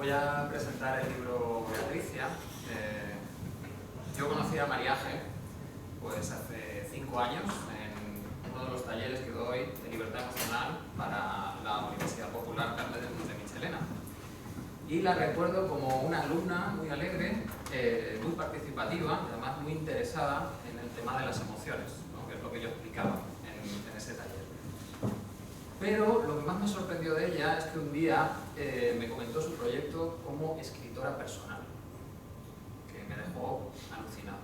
Voy a presentar el libro Beatricia. Yo conocí a Mariaje pues hace 5 años en uno de los talleres que doy de libertad emocional para la Universidad Popular Carles de Michelena. Y la recuerdo como una alumna muy alegre, muy participativa y además muy interesada en el tema de las emociones, ¿no? Que es lo que yo explicaba en ese taller. Pero lo que más me sorprendió de ella es que un día me comentó su proyecto como escritora personal, que me dejó alucinado.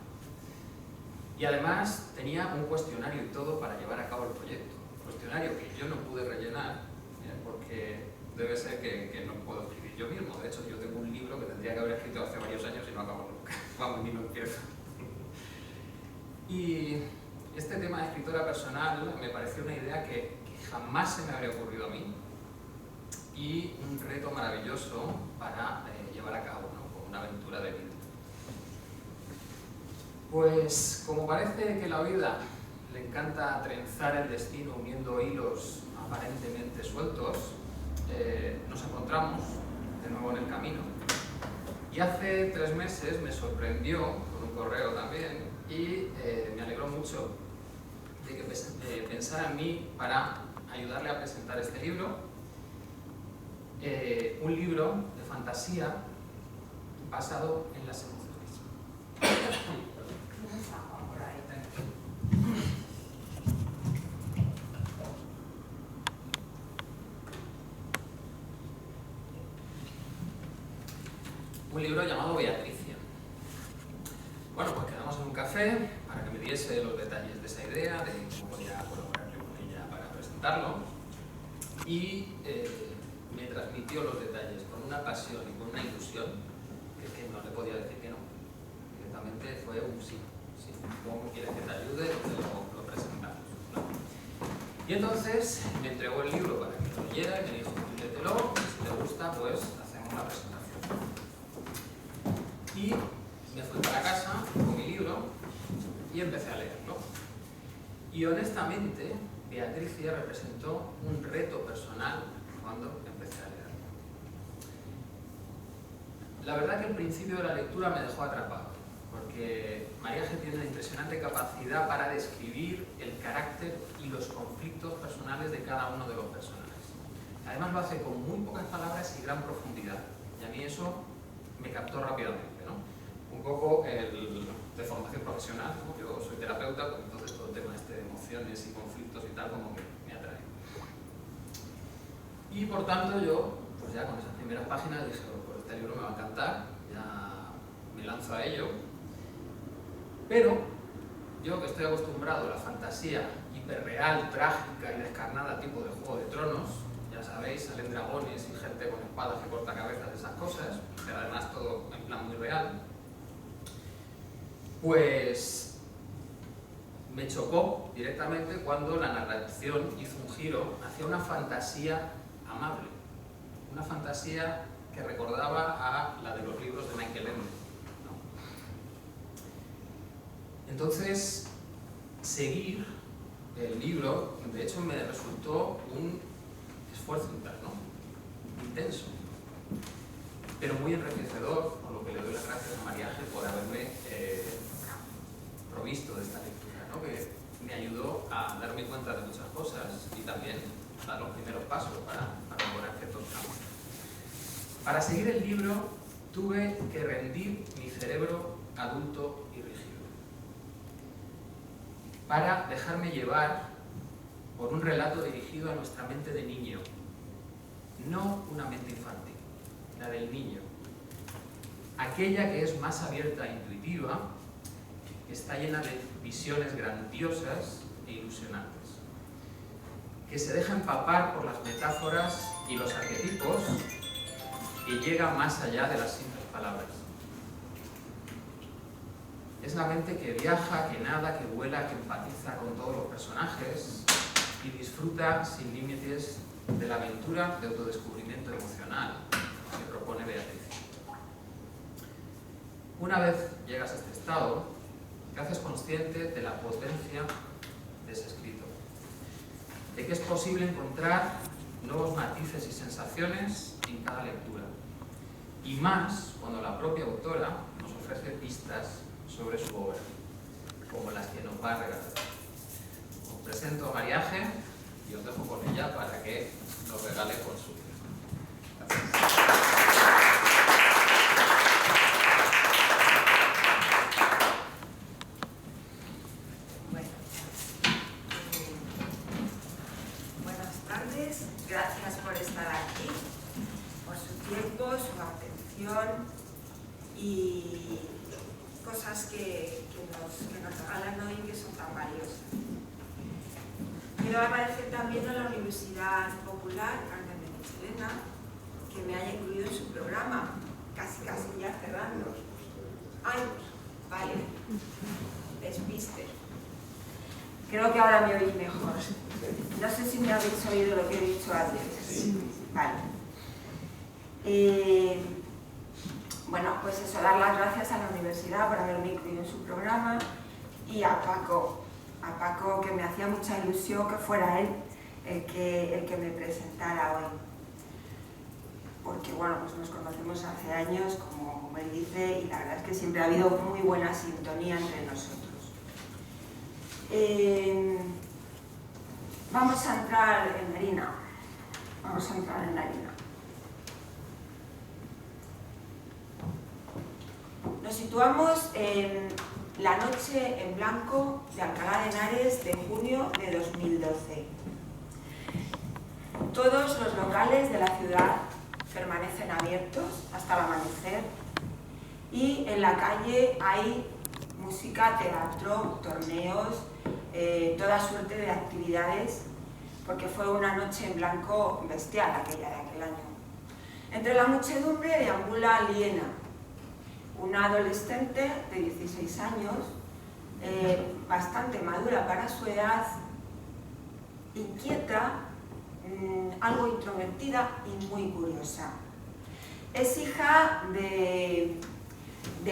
Y además tenía un cuestionario y todo para llevar a cabo el proyecto. Cuestionario que yo no pude rellenar, porque debe ser que no puedo escribir yo mismo. De hecho, yo tengo un libro que tendría que haber escrito hace varios años y no acabo nunca. Vamos, ni lo empiezo. Y este tema de escritora personal me pareció una idea que jamás se me habría ocurrido a mí y un reto maravilloso para llevar a cabo, ¿no? Como una aventura de vida. Pues como parece que la vida le encanta trenzar el destino uniendo hilos aparentemente sueltos, nos encontramos de nuevo en el camino. Y hace 3 meses me sorprendió con un correo también y me alegró mucho de que pensara en mí para ayudarle a presentar este libro, un libro de fantasía basado en las emociones. Un libro llamado Beatricia. Bueno, pues quedamos en un café para que me diese los detalles de esa idea, de cómo podía colaborar yo con ella para presentarlo, y me transmitió los detalles con una pasión y con una ilusión que no le podía decir que no. Directamente fue un sí. Sí, ¿cómo quieres que te ayude? Lo presentamos, ¿no? Y entonces me entregó el libro para que lo leyera y me dijo, léetelo, y si te gusta, pues hacemos la presentación. Y me fui para casa con mi libro y empecé a leerlo. Y honestamente, Beatricia representó un reto personal cuando empecé a leerlo. La verdad que el principio de la lectura me dejó atrapado, porque Mariaje tiene una impresionante capacidad para describir el carácter y los conflictos personales de cada uno de los personajes. Además lo hace con muy pocas palabras y gran profundidad. Y a mí eso me captó rápidamente, ¿no? Un poco de formación profesional, ¿no? Yo soy terapeuta, pues entonces todo el tema de emociones y conflictos y tal como que me atrae. Y por tanto yo, pues ya con esas primeras páginas dije, pues este libro me va a encantar, ya me lanzo a ello. Pero yo que estoy acostumbrado a la fantasía hiperreal, trágica y descarnada tipo de Juego de Tronos, ya sabéis, salen dragones y gente con espadas que corta cabezas, esas cosas, pero además todo en plan muy real, pues me chocó directamente cuando la narración hizo un giro hacia una fantasía amable, una fantasía que recordaba a la de los libros de Michael Ende, ¿no? Entonces, seguir el libro, de hecho, me resultó un esfuerzo interno, intenso, pero muy enriquecedor, por lo que le doy las gracias a Mariaje por haberme provisto de esta lectura, ¿no? Que me ayudó a darme cuenta de muchas cosas y también dar los primeros pasos para lograr ciertos cambios. Para seguir el libro tuve que rendir mi cerebro adulto y rígido, para dejarme llevar por un relato dirigido a nuestra mente de niño, no una mente infantil, la del niño, aquella que es más abierta e intuitiva, que está llena de visiones grandiosas e ilusionantes, que se deja empapar por las metáforas y los arquetipos, que llegan más allá de las simples palabras. Es la mente que viaja, que nada, que vuela, que empatiza con todos los personajes y disfruta sin límites de la aventura de autodescubrimiento emocional que propone Beatriz. Una vez llegas a este estado, te haces consciente de la potencia de ese escrito, de que es posible encontrar nuevos matices y sensaciones en cada lectura, y más cuando la propia autora nos ofrece pistas sobre su obra, como las que nos va a regalar. Os presento a Mariaje y os dejo con ella para que nos regale con su firma. Gracias. Buenas tardes, gracias por estar aquí, por su tiempo, su atención y cosas que nos regalan hoy que son tan valiosas. Quiero agradecer también a la Universidad Popular Carmen de Michelena que me haya incluido en su programa, casi ya cerrando. Ay, vale, despiste. Creo que ahora me oís mejor. No sé si me habéis oído lo que he dicho antes. Sí. Vale. Bueno, pues eso, dar las gracias a la universidad por haberme incluido en su programa y a Paco que me hacía mucha ilusión que fuera él el que me presentara hoy. Porque bueno, pues nos conocemos hace años, como él dice, y la verdad es que siempre ha habido muy buena sintonía entre nosotros. Vamos a entrar en harina. Nos situamos en la noche en blanco de Alcalá de Henares de junio de 2012. Todos los locales de la ciudad permanecen abiertos hasta el amanecer y en la calle hay música, teatro, torneos, toda suerte de actividades, porque fue una noche en blanco bestial aquella de aquel año. Entre la muchedumbre deambula Liena, una adolescente de 16 años, bastante madura para su edad, inquieta, algo introvertida y muy curiosa. Es hija de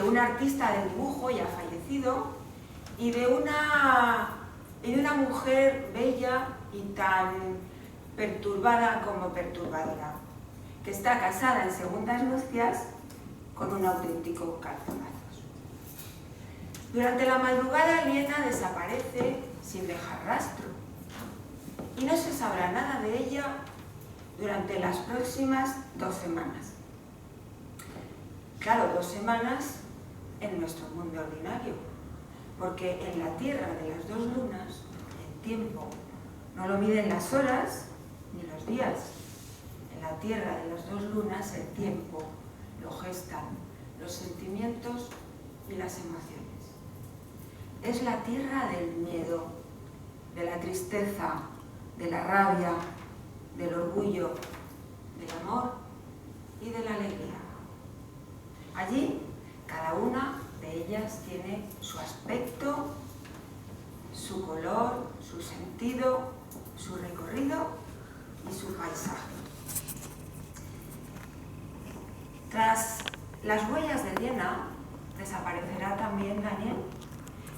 un artista del dibujo ya fallecido y de una mujer bella y tan perturbada como perturbadora, que está casada en segundas nupcias con un auténtico calzonazos. Durante la madrugada, Liena desaparece sin dejar rastro y no se sabrá nada de ella durante las próximas 2 semanas. Claro, 2 semanas en nuestro mundo ordinario, porque en la tierra de las 2 lunas, el tiempo no lo miden las horas ni los días. En la tierra de las 2 lunas, el tiempo lo gestan los sentimientos y las emociones. Es la tierra del miedo, de la tristeza, de la rabia, del orgullo, del amor y de la alegría. Allí, cada una de ellas tiene su aspecto, su color, su sentido, su recorrido y su paisaje. Tras las huellas de Liena, desaparecerá también Daniel,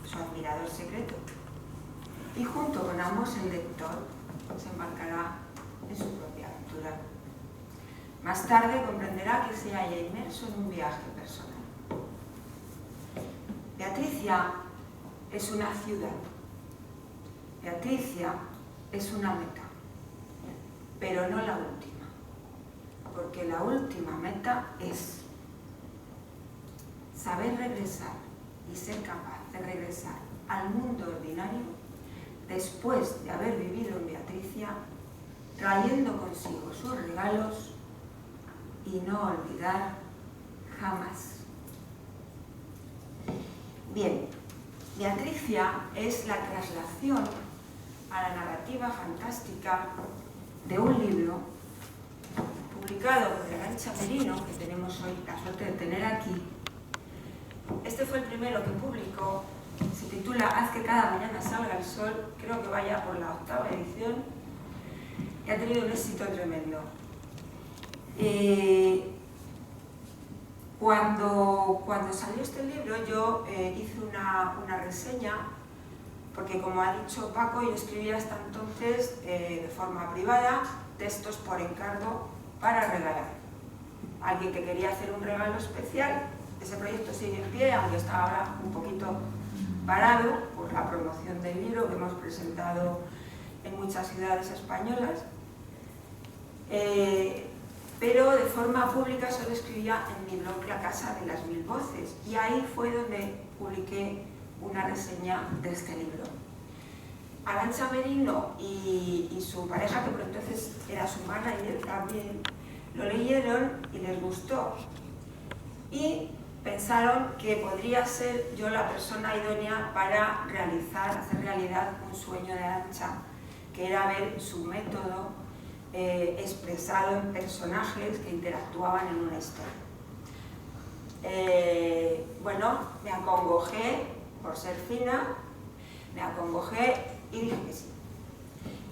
su admirador secreto, y junto con ambos el lector se embarcará en su propia aventura. Más tarde comprenderá que se halla inmerso en un viaje personal. Beatricia es una ciudad. Beatricia es una meta, pero no la última, porque la última meta es saber regresar y ser capaz de regresar al mundo ordinario después de haber vivido en Beatricia, trayendo consigo sus regalos y no olvidar jamás. Bien, Beatricia es la traslación a la narrativa fantástica de un libro publicado por Arantxa Merino, que tenemos hoy la suerte de tener aquí. Este fue el primero que publicó, se titula Haz que cada mañana salga el sol, creo que vaya por la 8ª edición, y ha tenido un éxito tremendo. Cuando salió este libro yo hice una reseña, porque como ha dicho Paco, yo escribía hasta entonces de forma privada textos por encargo para regalar alguien que quería hacer un regalo especial. Ese proyecto sigue en pie, aunque está ahora un poquito parado por la promoción del libro que hemos presentado en muchas ciudades españolas. Pero de forma pública solo escribía en mi blog La Casa de las Mil Voces, y ahí fue donde publiqué una reseña de este libro. Arantxa Merino y su pareja, que por entonces era su manager también, lo leyeron y les gustó. Y pensaron que podría ser yo la persona idónea para hacer realidad un sueño de Arantxa, que era ver su método expresado en personajes que interactuaban en una historia. Bueno, me acongojé por ser fina, me acongojé y dije que sí.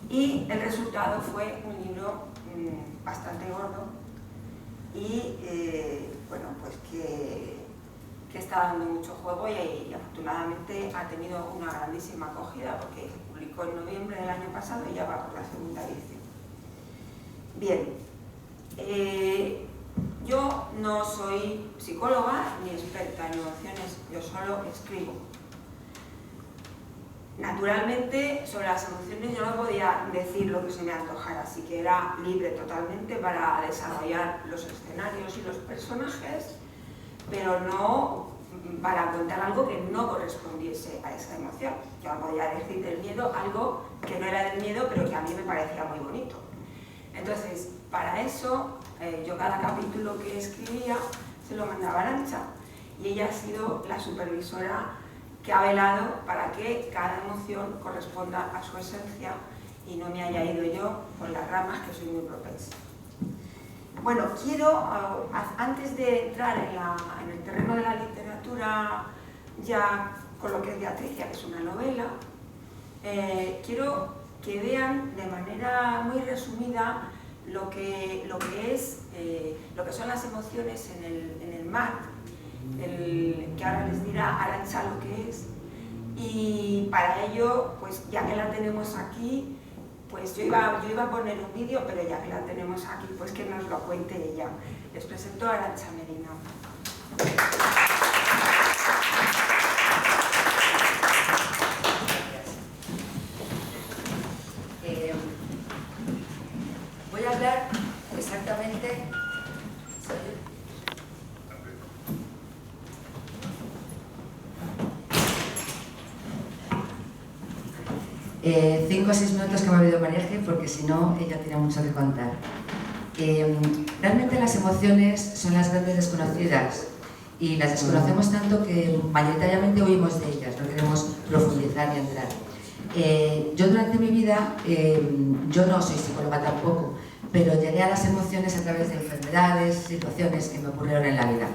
Y el resultado fue un libro bastante gordo y bueno, pues que está dando mucho juego y afortunadamente ha tenido una grandísima acogida, porque se publicó en noviembre del año pasado y ya va por la segunda edición. Bien, yo no soy psicóloga ni experta en emociones, yo solo escribo. Naturalmente, sobre las emociones yo no podía decir lo que se me antojara, así que era libre totalmente para desarrollar los escenarios y los personajes, pero no para contar algo que no correspondiese a esa emoción. Yo no podía decir del miedo algo que no era del miedo, pero que a mí me parecía muy bonito. Entonces, para eso, yo cada capítulo que escribía se lo mandaba a Arantxa, y ella ha sido la supervisora que ha velado para que cada emoción corresponda a su esencia y no me haya ido yo por las ramas, que soy muy propensa. Bueno, quiero, antes de entrar en el terreno de la literatura, ya con lo que es Beatricia, que es una novela, quiero que vean de manera muy resumida lo que son las emociones en el mar, que ahora les dirá Arantxa lo que es. Y para ello, pues ya que la tenemos aquí, pues yo iba a poner un vídeo, pero ya que la tenemos aquí, pues que nos lo cuente ella. Les presento a Arantxa Merino. Voy a hablar exactamente... 5 o 6 minutos que me ha habido Mariaje, porque si no, ella tiene mucho que contar. Realmente las emociones son las grandes desconocidas y las desconocemos tanto que mayoritariamente huimos de ellas, no queremos profundizar ni entrar. Yo durante mi vida, yo no soy psicóloga tampoco, pero llegué a las emociones a través de enfermedades, situaciones que me ocurrieron en la vida.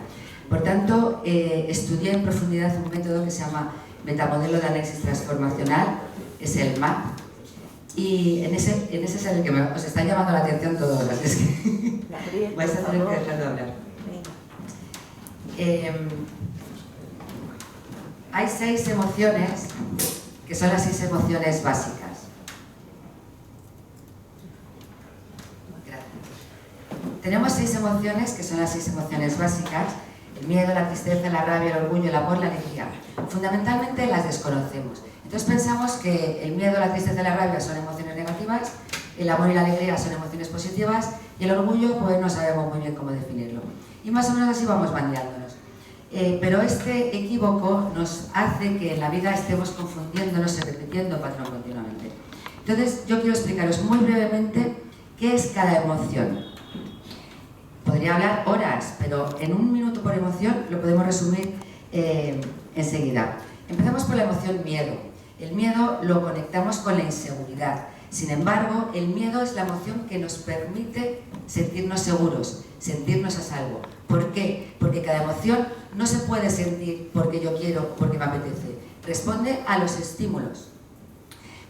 Por tanto, estudié en profundidad un método que se llama Metamodelo de Análisis Transformacional, es el MAT, y en ese es el que os está llamando la atención todos, es que vais a tener que dejar de hablar. Hay 6 emociones que son las 6 emociones básicas. Gracias. Tenemos 6 emociones que son las 6 emociones básicas: el miedo, la tristeza, la rabia, el orgullo, el amor, la alegría. Fundamentalmente las desconocemos. Entonces pensamos que el miedo, la tristeza y la rabia son emociones negativas, el amor y la alegría son emociones positivas, y el orgullo pues no sabemos muy bien cómo definirlo. Y más o menos así vamos bandeándonos. Pero este equívoco nos hace que en la vida estemos confundiéndonos y repitiendo patrón continuamente. Entonces yo quiero explicaros muy brevemente qué es cada emoción. Podría hablar horas, pero en 1 minuto por emoción lo podemos resumir enseguida. Empezamos por la emoción miedo. El miedo lo conectamos con la inseguridad. Sin embargo, el miedo es la emoción que nos permite sentirnos seguros, sentirnos a salvo. ¿Por qué? Porque cada emoción no se puede sentir porque yo quiero, porque me apetece. Responde a los estímulos.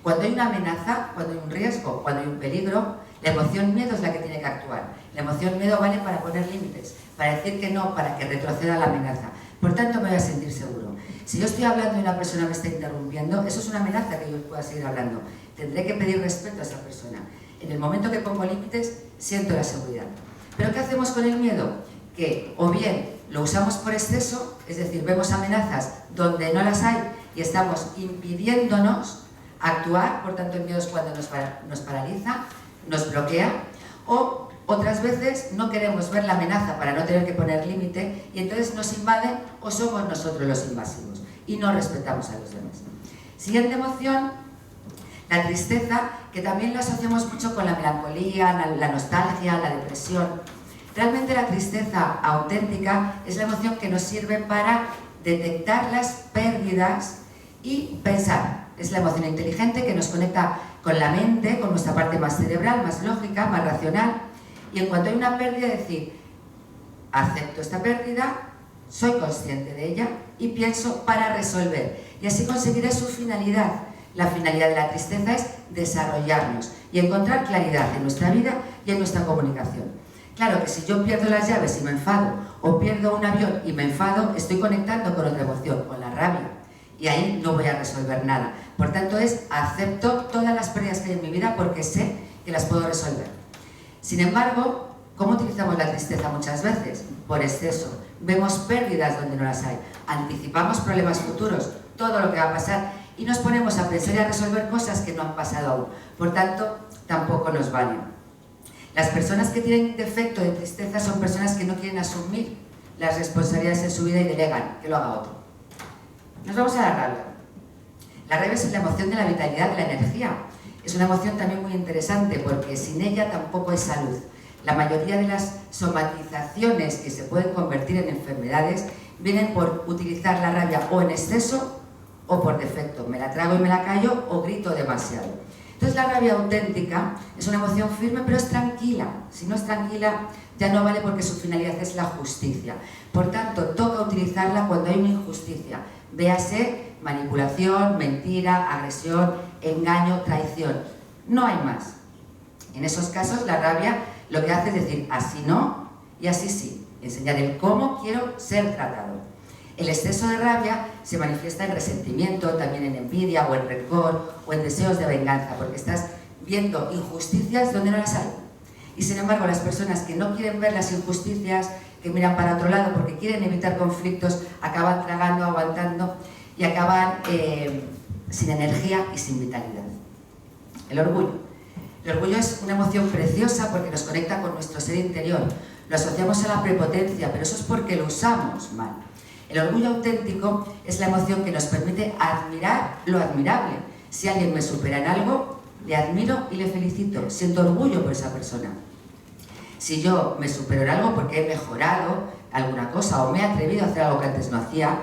Cuando hay una amenaza, cuando hay un riesgo, cuando hay un peligro, la emoción miedo es la que tiene que actuar. La emoción miedo vale para poner límites, para decir que no, para que retroceda la amenaza. Por tanto, me voy a sentir seguro. Si yo estoy hablando y una persona me está interrumpiendo, eso es una amenaza que yo pueda seguir hablando. Tendré que pedir respeto a esa persona. En el momento que pongo límites, siento la seguridad. ¿Pero qué hacemos con el miedo? que o bien lo usamos por exceso, es decir, vemos amenazas donde no las hay y estamos impidiéndonos actuar, por tanto el miedo es cuando nos paraliza, nos bloquea, o otras veces no queremos ver la amenaza para no tener que poner límite y entonces nos invaden o somos nosotros los invasivos y no respetamos a los demás. Siguiente emoción, la tristeza, que también la asociamos mucho con la melancolía, la nostalgia, la depresión. Realmente la tristeza auténtica es la emoción que nos sirve para detectar las pérdidas y pensar. Es la emoción inteligente que nos conecta con la mente, con nuestra parte más cerebral, más lógica, más racional. Y en cuanto hay una pérdida, decir, acepto esta pérdida, soy consciente de ella y pienso para resolver. Y así conseguiré su finalidad. La finalidad de la tristeza es desarrollarnos y encontrar claridad en nuestra vida y en nuestra comunicación. Claro que si yo pierdo las llaves y me enfado, o pierdo un avión y me enfado, estoy conectando con otra emoción, con la rabia. Y ahí no voy a resolver nada. Por tanto, acepto todas las pérdidas que hay en mi vida porque sé que las puedo resolver. Sin embargo, ¿cómo utilizamos la tristeza muchas veces? Por exceso. Vemos pérdidas donde no las hay. Anticipamos problemas futuros, todo lo que va a pasar, y nos ponemos a pensar y a resolver cosas que no han pasado aún. Por tanto, tampoco nos valen. Las personas que tienen defecto de tristeza son personas que no quieren asumir las responsabilidades en su vida y delegan, que lo haga otro. Nos vamos a la rabia. La rabia es la emoción de la vitalidad, de la energía. Es una emoción también muy interesante porque sin ella tampoco hay salud. La mayoría de las somatizaciones que se pueden convertir en enfermedades vienen por utilizar la rabia o en exceso o por defecto. Me la trago y me la callo o grito demasiado. Entonces la rabia auténtica es una emoción firme pero es tranquila. Si no es tranquila ya no vale porque su finalidad es la justicia. Por tanto, toca utilizarla cuando hay una injusticia. Véase manipulación, mentira, agresión, engaño, traición. No hay más. En esos casos la rabia lo que hace es decir así no y así sí. Enseñar el cómo quiero ser tratado. El exceso de rabia se manifiesta en resentimiento, también en envidia o en rencor o en deseos de venganza, porque estás viendo injusticias donde no las hay. Y sin embargo, las personas que no quieren ver las injusticias, que miran para otro lado porque quieren evitar conflictos, acaban tragando, aguantando y acaban sin energía y sin vitalidad. El orgullo. El orgullo es una emoción preciosa porque nos conecta con nuestro ser interior. Lo asociamos a la prepotencia, pero eso es porque lo usamos mal. El orgullo auténtico es la emoción que nos permite admirar lo admirable. Si alguien me supera en algo, le admiro y le felicito. Siento orgullo por esa persona. Si yo me supero en algo porque he mejorado alguna cosa o me he atrevido a hacer algo que antes no hacía,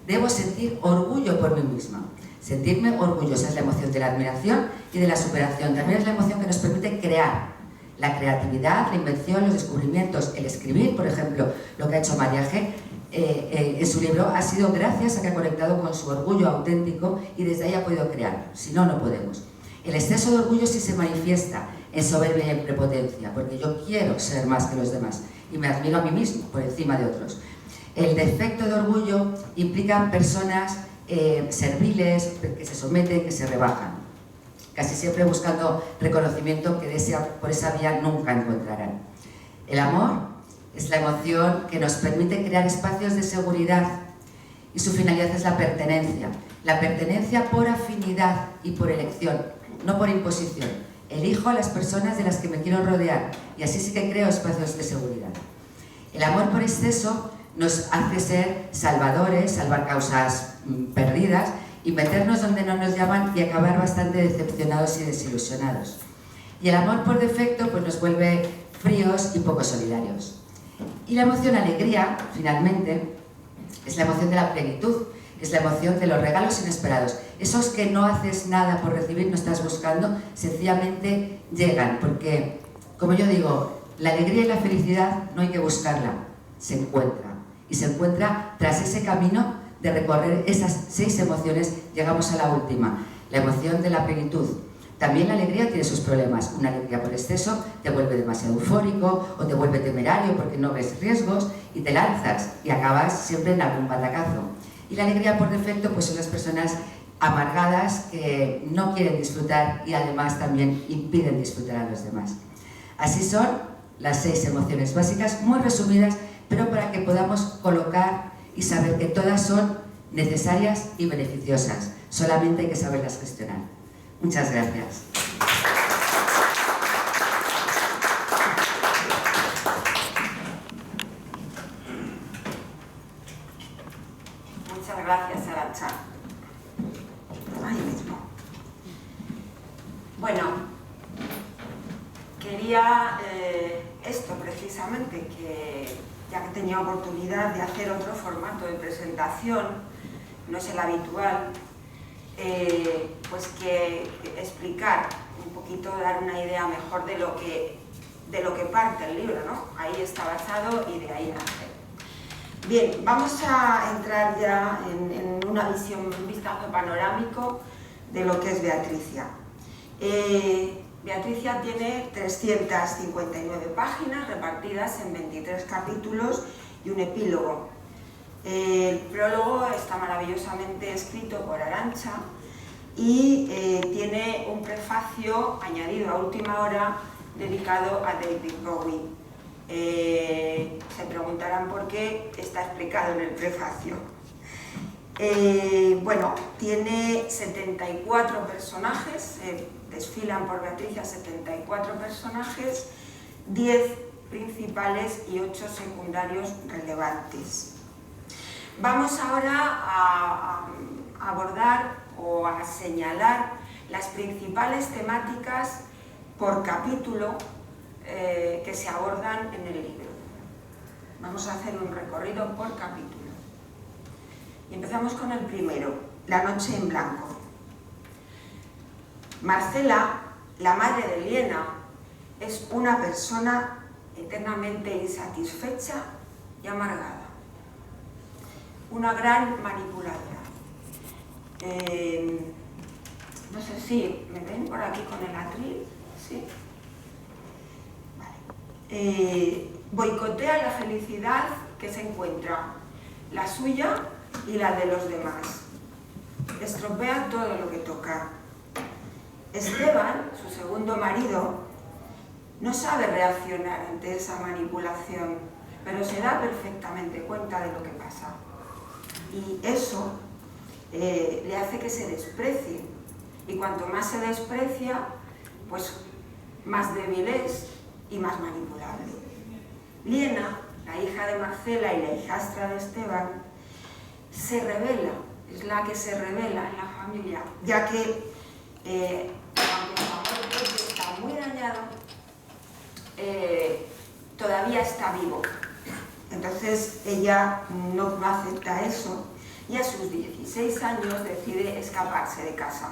debo sentir orgullo por mí misma. Sentirme orgullosa es la emoción de la admiración y de la superación. También es la emoción que nos permite crear. La creatividad, la invención, los descubrimientos, el escribir, por ejemplo, lo que ha hecho María G. En su libro ha sido gracias a que ha conectado con su orgullo auténtico y desde ahí ha podido crear. Si no, no podemos. El exceso de orgullo sí se manifiesta en soberbia y en prepotencia, porque yo quiero ser más que los demás y me admiro a mí mismo por encima de otros. El defecto de orgullo implica personas serviles, que se someten, que se rebajan, casi siempre buscando reconocimiento que por esa vía nunca encontrarán. El amor es la emoción que nos permite crear espacios de seguridad y su finalidad es la pertenencia. La pertenencia por afinidad y por elección, no por imposición. Elijo a las personas de las que me quiero rodear y así sí que creo espacios de seguridad. El amor por exceso nos hace ser salvadores, salvar causas perdidas y meternos donde no nos llaman y acabar bastante decepcionados y desilusionados. Y el amor por defecto pues nos vuelve fríos y poco solidarios. Y la emoción alegría, finalmente, es la emoción de la plenitud, es la emoción de los regalos inesperados. Esos que no haces nada por recibir, no estás buscando, sencillamente llegan, porque, como yo digo, la alegría y la felicidad no hay que buscarla, se encuentra. Y se encuentra tras ese camino de recorrer esas 6 emociones, llegamos a la última, la emoción de la plenitud. También la alegría tiene sus problemas. Una alegría por exceso te vuelve demasiado eufórico o te vuelve temerario porque no ves riesgos y te lanzas y acabas siempre en algún batacazo. Y la alegría por defecto pues son las personas amargadas que no quieren disfrutar y además también impiden disfrutar a los demás. Así son las 6 emociones básicas, muy resumidas, pero para que podamos colocar y saber que todas son necesarias y beneficiosas. Solamente hay que saberlas gestionar. Muchas gracias. Muchas gracias, Arantxa. Ahí mismo. Bueno, quería esto precisamente, que ya que tenía oportunidad de hacer otro formato de presentación, no es el habitual, pues que explicar un poquito, dar una idea mejor de lo que parte el libro, ¿no? Ahí está basado y de ahí nace. Bien, vamos a entrar ya en una visión, un vistazo panorámico de lo que es Beatricia. Beatricia tiene 359 páginas repartidas en 23 capítulos y un epílogo. El prólogo está maravillosamente escrito por Arantxa y tiene un prefacio añadido a última hora dedicado a David Bowie. Se preguntarán por qué está explicado en el prefacio. Bueno, tiene 74 personajes, desfilan por Beatricia 74 personajes, 10 principales y 8 secundarios relevantes. Vamos ahora a abordar o a señalar las principales temáticas por capítulo que se abordan en el libro. Vamos a hacer un recorrido por capítulo. Y empezamos con el primero, La noche en blanco. Marcela, la madre de Liena, es una persona eternamente insatisfecha y amargada. Una gran manipuladora. No sé si me ven por aquí con el atril, ¿sí? Vale. Boicotea la felicidad que se encuentra, la suya y la de los demás. Estropea todo lo que toca. Esteban, su segundo marido, no sabe reaccionar ante esa manipulación, pero se da perfectamente cuenta de lo que pasa. Y eso le hace que se desprecie. Y cuanto más se desprecia, pues más débil es y más manipulable. Liena, la hija de Marcela y la hijastra de Esteban, se revela, es la que se revela en la familia, ya que aunque el amor está muy dañado, todavía está vivo. Entonces ella no acepta eso y a sus 16 años decide escaparse de casa.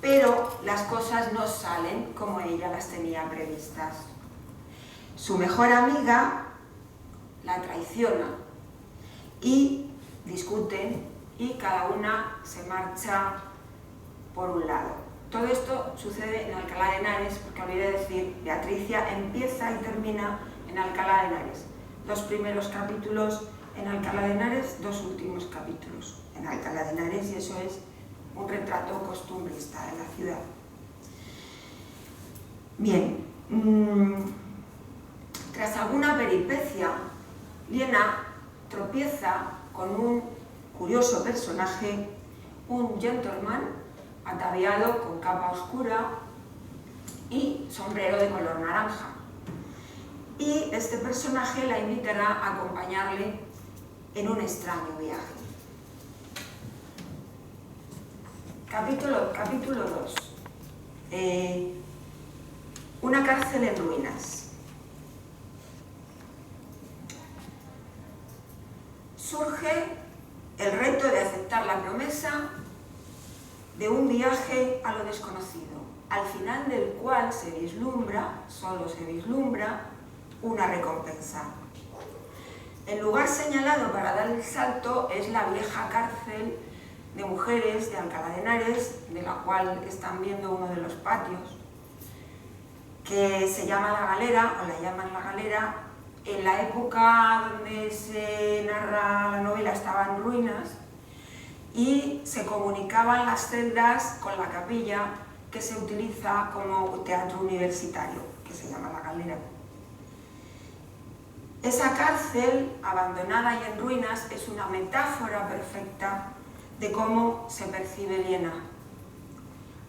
Pero las cosas no salen como ella las tenía previstas. Su mejor amiga la traiciona y discuten y cada una se marcha por un lado. Todo esto sucede en Alcalá de Henares, porque olvidé decir, Beatricia empieza y termina en Alcalá de Henares. 2 primeros capítulos en Alcalá de Henares, 2 últimos capítulos en Alcalá de Henares, y eso es un retrato costumbrista de la ciudad. Bien, tras alguna peripecia, Liena tropieza con un curioso personaje, un gentleman ataviado con capa oscura y sombrero de color naranja. Y este personaje la invitará a acompañarle en un extraño viaje. Capítulo 2. Una cárcel en ruinas. Surge el reto de aceptar la promesa de un viaje a lo desconocido, al final del cual se vislumbra, solo se vislumbra, una recompensa. El lugar señalado para dar el salto es la vieja cárcel de mujeres de Alcalá de Henares, de la cual están viendo uno de los patios, que se llama La Galera, o la llaman La Galera. En la época donde se narra la novela estaba en ruinas y se comunicaban las celdas con la capilla que se utiliza como teatro universitario, que se llama La Galera. Esa cárcel abandonada y en ruinas es una metáfora perfecta de cómo se percibe Liena.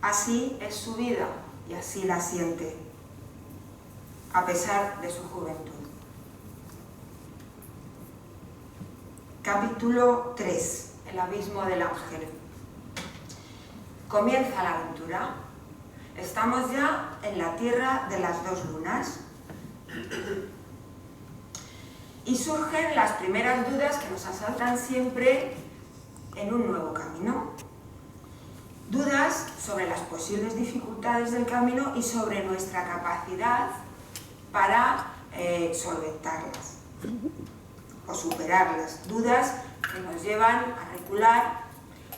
Así es su vida y así la siente, a pesar de su juventud. Capítulo 3. El abismo del ángel. Comienza la aventura. Estamos ya en la tierra de las dos lunas. Y surgen las primeras dudas que nos asaltan siempre en un nuevo camino. Dudas sobre las posibles dificultades del camino y sobre nuestra capacidad para solventarlas o superarlas. Dudas que nos llevan a recular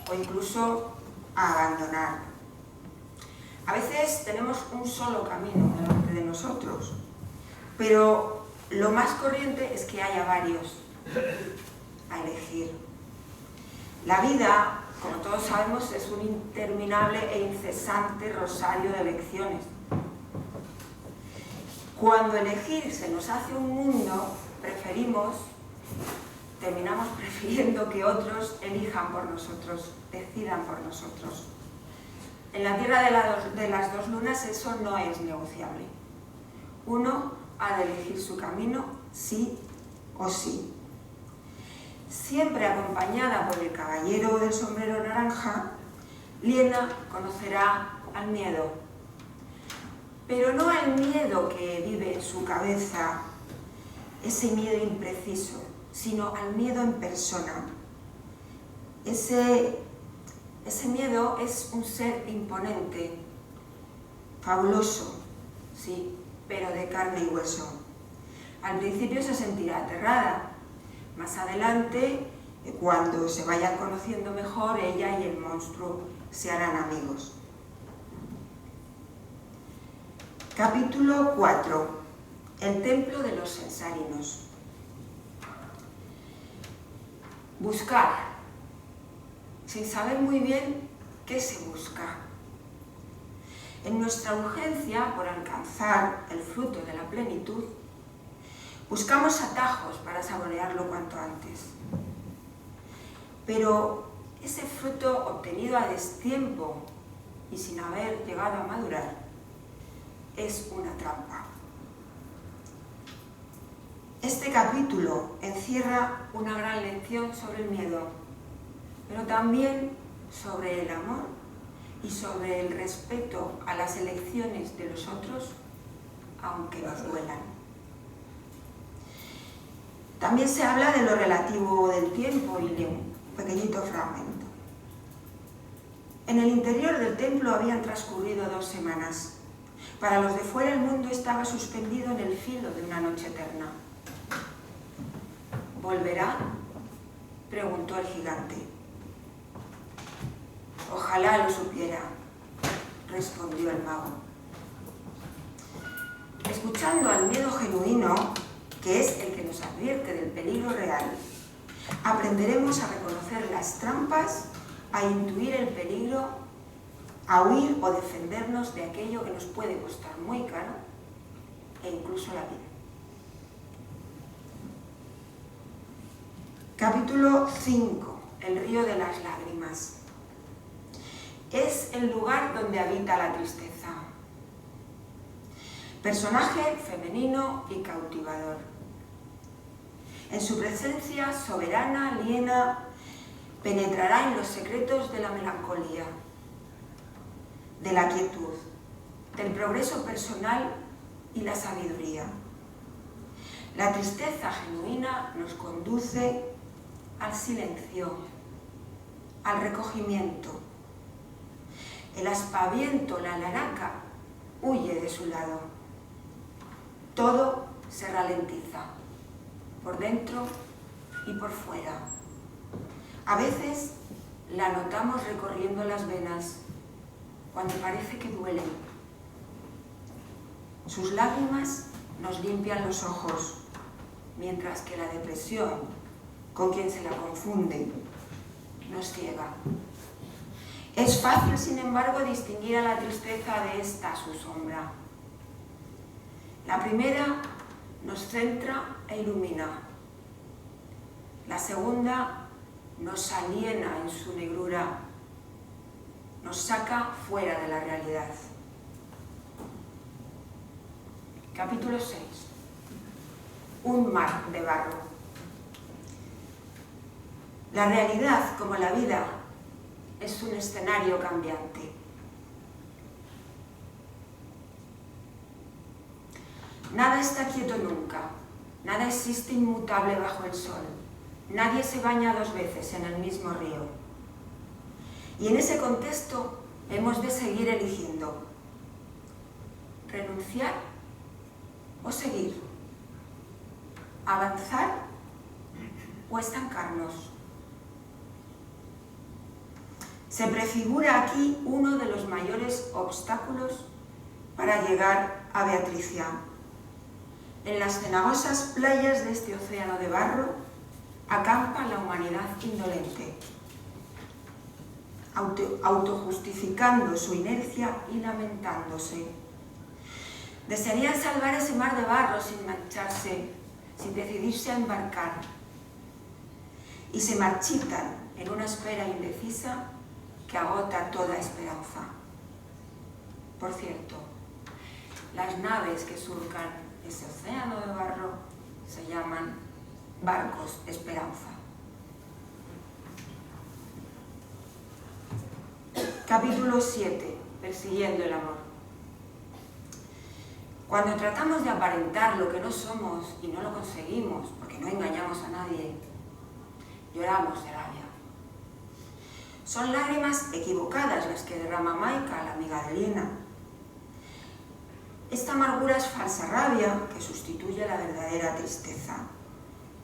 o incluso a abandonar. A veces tenemos un solo camino delante de nosotros, pero lo más corriente es que haya varios a elegir. La vida, como todos sabemos, es un interminable e incesante rosario de elecciones. Cuando elegir se nos hace un mundo, terminamos prefiriendo que otros elijan por nosotros, decidan por nosotros. En la tierra de las dos lunas eso no es negociable. Uno ha de elegir su camino, sí o sí. Siempre acompañada por el caballero del sombrero naranja, Liena conocerá al miedo. Pero no al miedo que vive en su cabeza, ese miedo impreciso, sino al miedo en persona. Ese miedo es un ser imponente, fabuloso, sí, pero de carne y hueso. Al principio se sentirá aterrada. Más adelante, cuando se vayan conociendo mejor, ella y el monstruo se harán amigos. Capítulo 4. El templo de los sensarinos. Buscar, sin saber muy bien qué se busca. En nuestra urgencia por alcanzar el fruto de la plenitud, buscamos atajos para saborearlo cuanto antes. Pero ese fruto obtenido a destiempo y sin haber llegado a madurar es una trampa. Este capítulo encierra una gran lección sobre el miedo, pero también sobre el amor y sobre el respeto a las elecciones de los otros, aunque nos duelan. También se habla de lo relativo del tiempo y de un pequeñito fragmento. En el interior del templo habían transcurrido 2 semanas. Para los de fuera el mundo estaba suspendido en el filo de una noche eterna. ¿Volverá?, preguntó el gigante. Ojalá lo supiera, respondió el mago. Escuchando al miedo genuino, que es el que nos advierte del peligro real, aprenderemos a reconocer las trampas, a intuir el peligro, a huir o defendernos de aquello que nos puede costar muy caro e incluso la vida. Capítulo 5. El río de las lágrimas. Es el lugar donde habita la tristeza. Personaje femenino y cautivador. En su presencia soberana, Liena penetrará en los secretos de la melancolía, de la quietud, del progreso personal y la sabiduría. La tristeza genuina nos conduce al silencio, al recogimiento. El aspaviento, la laraca, huye de su lado. Todo se ralentiza, por dentro y por fuera. A veces la notamos recorriendo las venas, cuando parece que duelen. Sus lágrimas nos limpian los ojos, mientras que la depresión, con quien se la confunde, nos ciega. Es fácil, sin embargo, distinguir a la tristeza de esta su sombra. La primera nos centra e ilumina. La segunda nos aliena en su negrura, nos saca fuera de la realidad. Capítulo 6. Un mar de barro. La realidad, como la vida, es un escenario cambiante. Nada está quieto nunca, nada existe inmutable bajo el sol, nadie se baña 2 veces en el mismo río. Y en ese contexto hemos de seguir eligiendo: renunciar o seguir, avanzar o estancarnos. Se prefigura aquí uno de los mayores obstáculos para llegar a Beatricia. En las cenagosas playas de este océano de barro acampa la humanidad indolente, autojustificando su inercia y lamentándose. Desearían salvar ese mar de barro sin mancharse, sin decidirse a embarcar. Y se marchitan en una espera indecisa que agota toda esperanza. Por cierto, las naves que surcan ese océano de barro se llaman barcos esperanza. Capítulo 7. Persiguiendo el amor. Cuando tratamos de aparentar lo que no somos y no lo conseguimos, porque no engañamos a nadie, lloramos de rabia. Son lágrimas equivocadas las que derrama Maika, la amiga de Liena. Esta amargura es falsa rabia que sustituye la verdadera tristeza,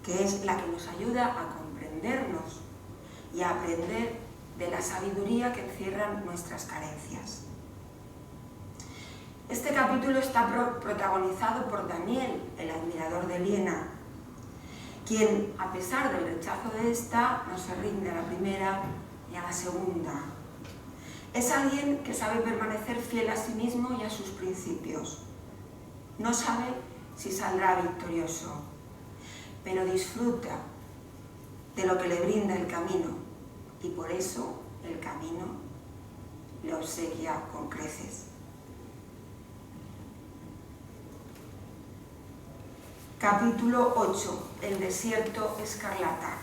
que es la que nos ayuda a comprendernos y a aprender de la sabiduría que encierran nuestras carencias. Este capítulo está protagonizado por Daniel, el admirador de Liena, quien, a pesar del rechazo de esta, no se rinde a la primera y a la segunda. Es alguien que sabe permanecer fiel a sí mismo y a sus principios. No sabe si saldrá victorioso, pero disfruta de lo que le brinda el camino, y por eso el camino le obsequia con creces. Capítulo 8. El desierto escarlata.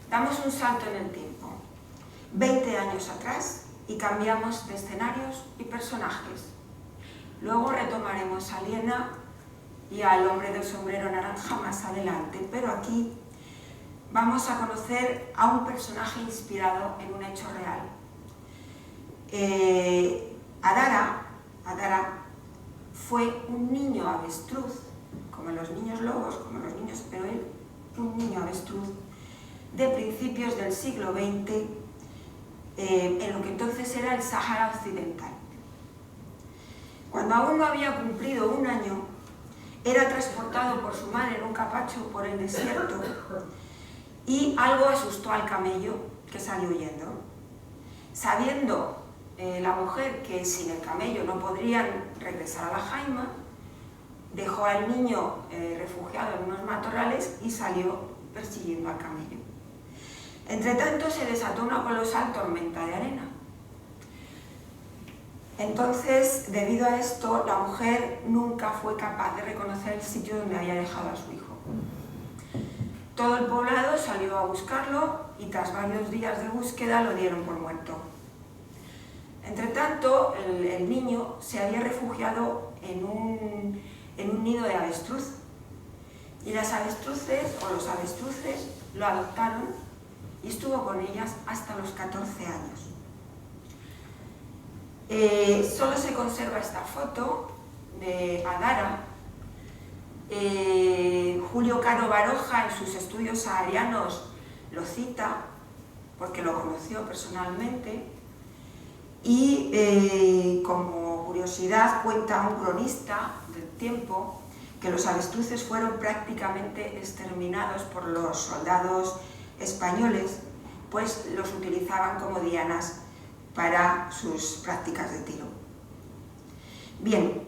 Damos un salto en el tiempo, 20 años atrás, y cambiamos de escenarios y personajes. Luego retomaremos a Liena y al hombre del sombrero naranja más adelante, pero aquí vamos a conocer a un personaje inspirado en un hecho real. Adara fue un niño avestruz, como los niños lobos, pero él, un niño avestruz, de principios del siglo XX, en lo que entonces era el Sáhara Occidental. Cuando aún no había cumplido 1 año, era transportado por su madre en un capacho por el desierto y algo asustó al camello, que salió huyendo. Sabiendo la mujer que sin el camello no podrían regresar a la jaima, dejó al niño refugiado en unos matorrales y salió persiguiendo al camello. Entretanto se desató una colosal tormenta de arena. Entonces, debido a esto, la mujer nunca fue capaz de reconocer el sitio donde había dejado a su hijo. Todo el poblado salió a buscarlo y tras varios días de búsqueda lo dieron por muerto. Entretanto, el niño se había refugiado en un nido de avestruz y las avestruces o los avestruces lo adoptaron y estuvo con ellas hasta los 14 años. Solo se conserva esta foto de Adara. Julio Caro Baroja en sus estudios saharianos lo cita porque lo conoció personalmente y como curiosidad cuenta un cronista del tiempo que los avestruces fueron prácticamente exterminados por los soldados españoles, pues los utilizaban como dianas para sus prácticas de tiro. Bien,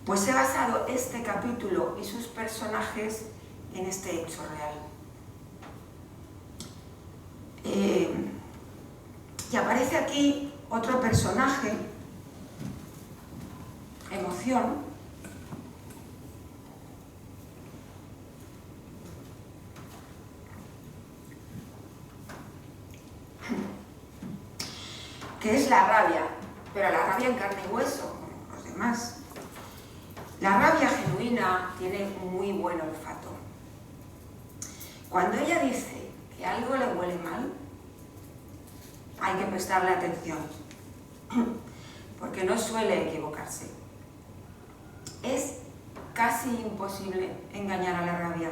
Pues he basado este capítulo y sus personajes en este hecho real. Y aparece aquí otro personaje, Emoción, que es la rabia, pero la rabia en carne y hueso, como los demás. La rabia genuina tiene muy buen olfato. Cuando ella dice que algo le huele mal, hay que prestarle atención, porque no suele equivocarse. Es casi imposible engañar a la rabia,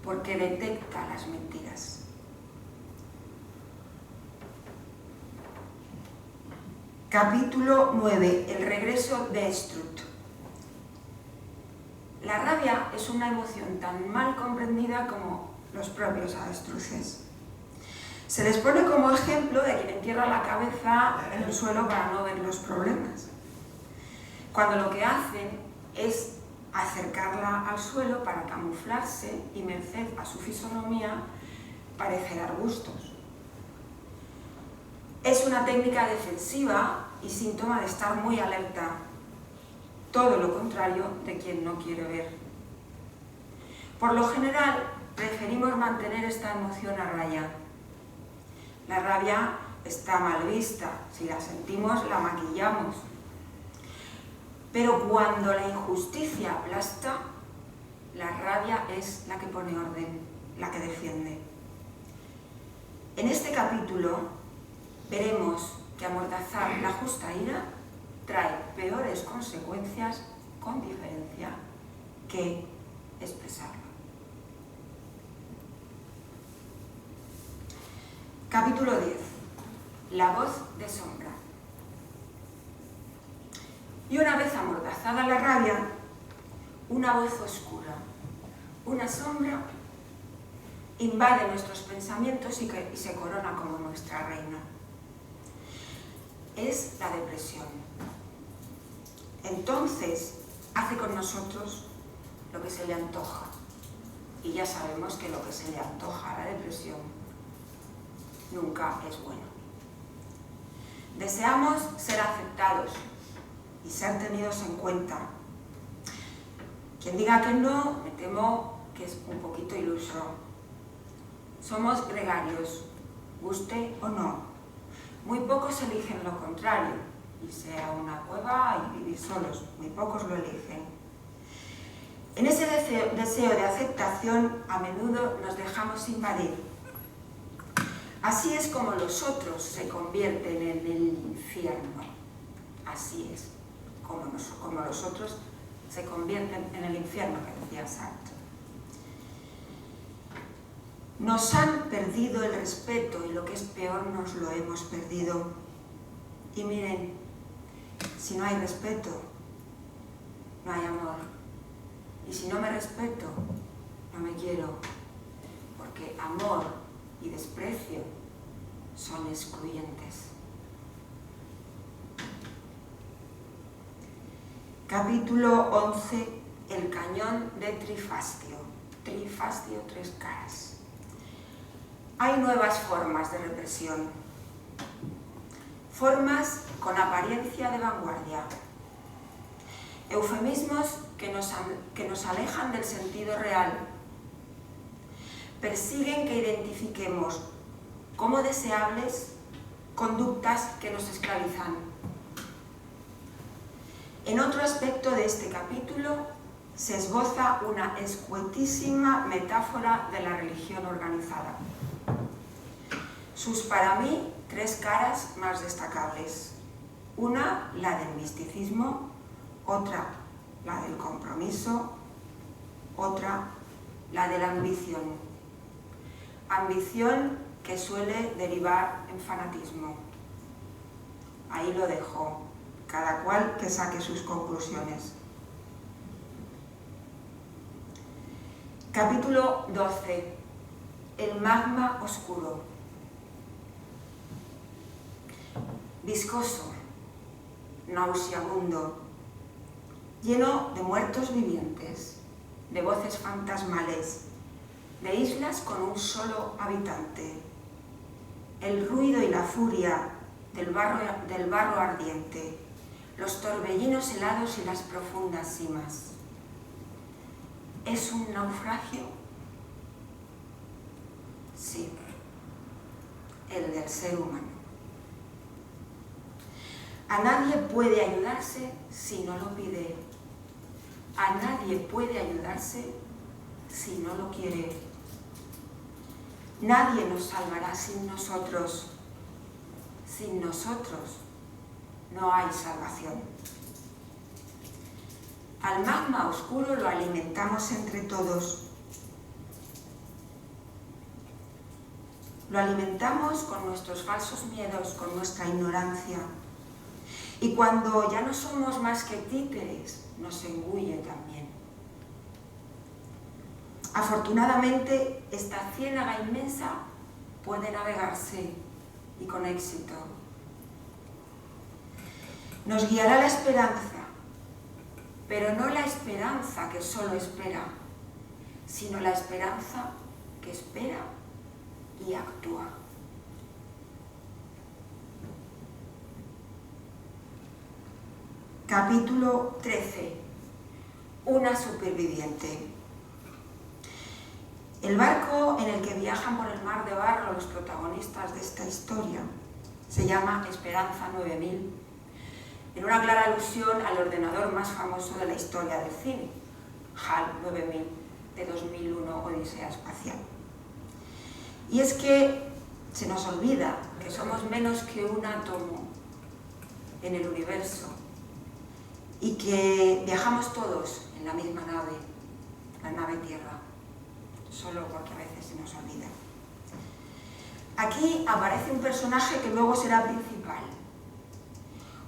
porque detecta las mentiras. Capítulo 9. El regreso de Strut. La rabia es una emoción tan mal comprendida como los propios avestruces. Se les pone como ejemplo de quien entierra la cabeza en el suelo para no ver los problemas, cuando lo que hacen es acercarla al suelo para camuflarse y, merced a su fisonomía, parecer arbustos. Es una técnica defensiva y síntoma de estar muy alerta, todo lo contrario de quien no quiere ver. Por lo general, preferimos mantener esta emoción a raya. La rabia está mal vista, si la sentimos la maquillamos. Pero cuando la injusticia aplasta, la rabia es la que pone orden, la que defiende. En este capítulo veremos que amordazar la justa ira trae peores consecuencias con diferencia que expresarla. Capítulo 10. La voz de sombra. Y una vez amordazada la rabia, una voz oscura, una sombra, invade nuestros pensamientos y se corona como nuestra reina. Es la depresión. Entonces hace con nosotros lo que se le antoja. Y ya sabemos que lo que se le antoja a la depresión nunca es bueno. Deseamos ser aceptados y ser tenidos en cuenta. Quien diga que no, me temo que es un poquito iluso. Somos gregarios, guste o no. Muy pocos eligen lo contrario, irse a una cueva y vivir solos. Muy pocos lo eligen. En ese deseo de aceptación, a menudo nos dejamos invadir. Así es como los otros se convierten en el infierno. Así es como los otros se convierten en el infierno, que decía Sartre. Nos han perdido el respeto y, lo que es peor, nos lo hemos perdido. Y miren, si no hay respeto, no hay amor. Y si no me respeto, no me quiero. Porque amor y desprecio son excluyentes. Capítulo 11. El cañón de Trifastio. Trifastio, 3 caras. Hay nuevas formas de represión. Formas con apariencia de vanguardia. Eufemismos que nos alejan del sentido real. Persiguen que identifiquemos como deseables conductas que nos esclavizan. En otro aspecto de este capítulo se esboza una escuetísima metáfora de la religión organizada. Sus, para mí, 3 caras más destacables. Una, la del misticismo; otra, la del compromiso; otra, la de la ambición. Ambición que suele derivar en fanatismo. Ahí lo dejo, cada cual que saque sus conclusiones. Capítulo 12. El magma oscuro. Viscoso, nauseabundo, lleno de muertos vivientes, de voces fantasmales, de islas con un solo habitante, el ruido y la furia del barro ardiente, los torbellinos helados y las profundas simas. ¿Es un naufragio? Sí, el del ser humano. A nadie puede ayudarse si no lo pide. A nadie puede ayudarse si no lo quiere. Nadie nos salvará sin nosotros. Sin nosotros no hay salvación. Al magma oscuro lo alimentamos entre todos. Lo alimentamos con nuestros falsos miedos, con nuestra ignorancia. Y cuando ya no somos más que títeres, nos engulle también. Afortunadamente, esta ciénaga inmensa puede navegarse y con éxito. Nos guiará la esperanza, pero no la esperanza que solo espera, sino la esperanza que espera y actúa. Capítulo 13. Una superviviente. El barco en el que viajan por el mar de barro los protagonistas de esta historia se llama Esperanza 9000, en una clara alusión al ordenador más famoso de la historia del cine, HAL 9000, de 2001, Odisea Espacial. Y es que se nos olvida que somos menos que un átomo en el universo y que viajamos todos en la misma nave, la nave Tierra, solo porque a veces se nos olvida. Aquí aparece un personaje que luego será principal,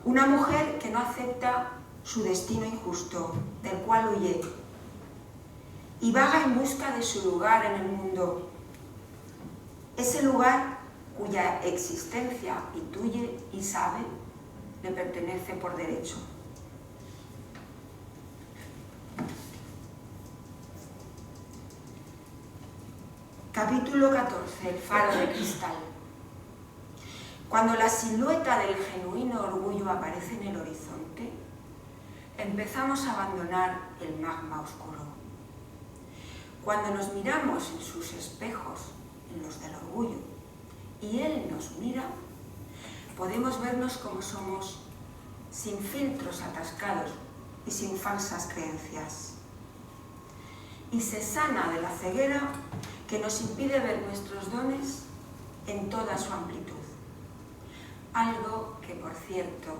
una mujer que no acepta su destino injusto, del cual huye, y vaga en busca de su lugar en el mundo, ese lugar cuya existencia intuye y sabe le pertenece por derecho. Capítulo 14. El faro de cristal. Cuando la silueta del genuino orgullo aparece en el horizonte, empezamos a abandonar el magma oscuro. Cuando nos miramos en sus espejos, en los del orgullo, y él nos mira, podemos vernos como somos, sin filtros atascados y sin falsas creencias. Y se sana de la ceguera que nos impide ver nuestros dones en toda su amplitud. Algo que, por cierto,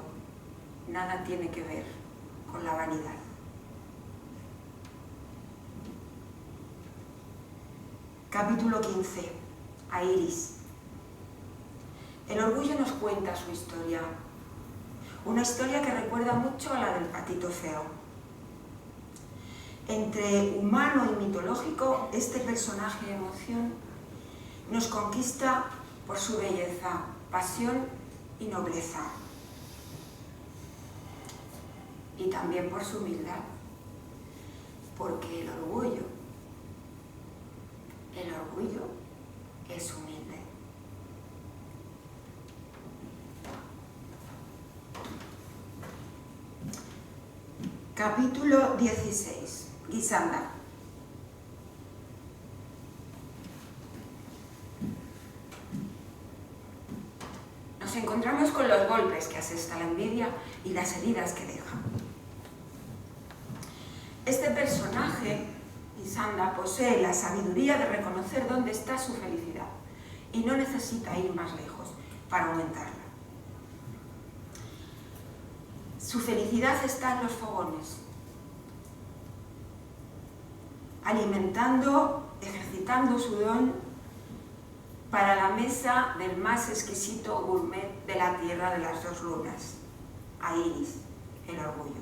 nada tiene que ver con la vanidad. Capítulo 15. A Iris. El orgullo nos cuenta su historia. Una historia que recuerda mucho a la del patito feo. Entre humano y mitológico, este personaje de emoción nos conquista por su belleza, pasión y nobleza. Y también por su humildad, porque el orgullo es humilde. Capítulo 16. Gisanda. Nos encontramos con los golpes que asesta la envidia y las heridas que deja. Este personaje, Gisanda, posee la sabiduría de reconocer dónde está su felicidad y no necesita ir más lejos para aumentarla. Su felicidad está en los fogones, alimentando, ejercitando su don para la mesa del más exquisito gourmet de la tierra de las dos lunas, a Iris, el orgullo.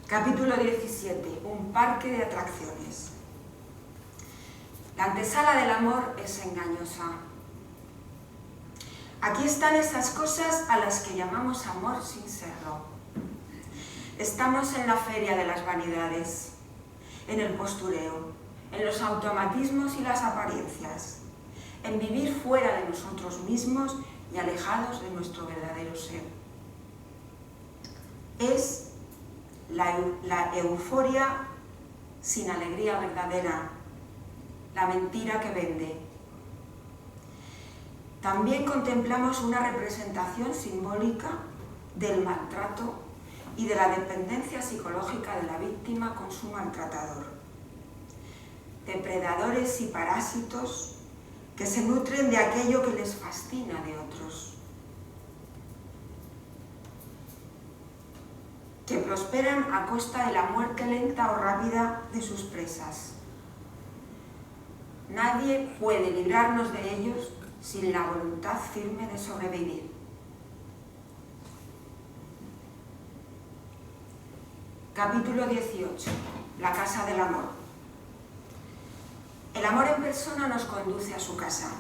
Capítulo 17. Un parque de atracciones. La antesala del amor es engañosa. Aquí están esas cosas a las que llamamos amor sin serlo. Estamos en la feria de las vanidades, en el postureo, en los automatismos y las apariencias, en vivir fuera de nosotros mismos y alejados de nuestro verdadero ser. Es la euforia sin alegría verdadera, la mentira que vende. También contemplamos una representación simbólica del maltrato y de la dependencia psicológica de la víctima con su maltratador. Depredadores y parásitos que se nutren de aquello que les fascina de otros. Que prosperan a costa de la muerte lenta o rápida de sus presas. Nadie puede librarnos de ellos sin la voluntad firme de sobrevivir. Capítulo 18. La casa del amor. El amor en persona nos conduce a su casa.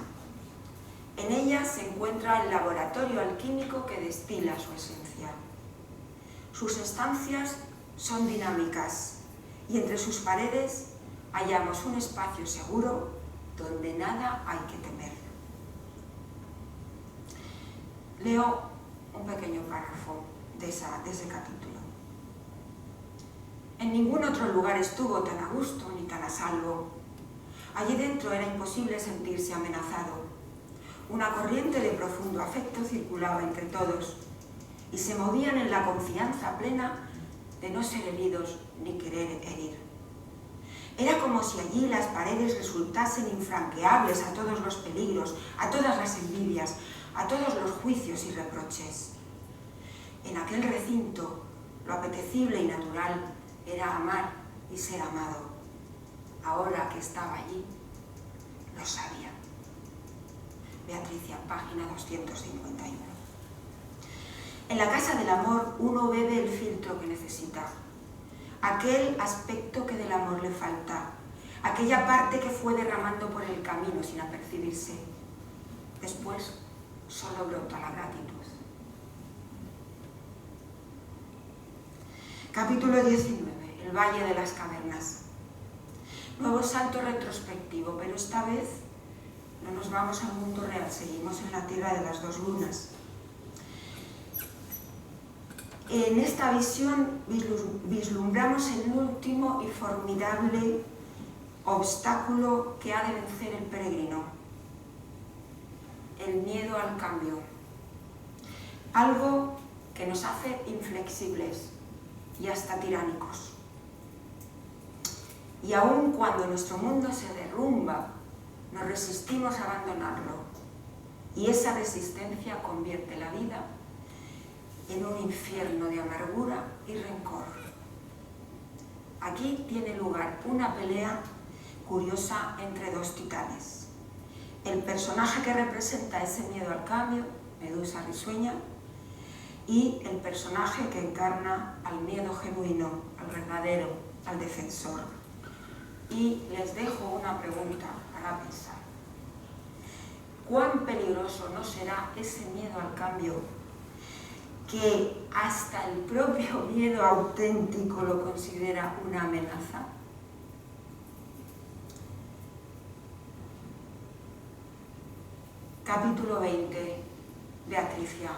En ella se encuentra el laboratorio alquímico que destila su esencia. Sus estancias son dinámicas y entre sus paredes hallamos un espacio seguro donde nada hay que temer. Leo un pequeño párrafo de ese capítulo. En ningún otro lugar estuvo tan a gusto ni tan a salvo. Allí dentro era imposible sentirse amenazado. Una corriente de profundo afecto circulaba entre todos y se movían en la confianza plena de no ser heridos ni querer herir. Era como si allí las paredes resultasen infranqueables a todos los peligros, a todas las envidias, a todos los juicios y reproches. En aquel recinto, lo apetecible y natural era amar y ser amado. Ahora que estaba allí, lo sabía. Beatricia, página 251. En la casa del amor uno bebe el filtro que necesita, aquel aspecto que del amor le falta, aquella parte que fue derramando por el camino sin apercibirse. Después solo brota la gratitud. Capítulo 19. El Valle de las Cavernas. Nuevo salto retrospectivo, pero esta vez no nos vamos al mundo real, seguimos en la tierra de las dos lunas. En esta visión vislumbramos el último y formidable obstáculo que ha de vencer el peregrino: el miedo al cambio. Algo que nos hace inflexibles y hasta tiránicos. Y aun cuando nuestro mundo se derrumba, nos resistimos a abandonarlo. Y esa resistencia convierte la vida en un infierno de amargura y rencor. Aquí tiene lugar una pelea curiosa entre dos titanes. El personaje que representa ese miedo al cambio, Medusa risueña, y el personaje que encarna al miedo genuino, al verdadero, al defensor. Y les dejo una pregunta para pensar. ¿Cuán peligroso no será ese miedo al cambio que hasta el propio miedo auténtico lo considera una amenaza? Capítulo 20. Beatricia.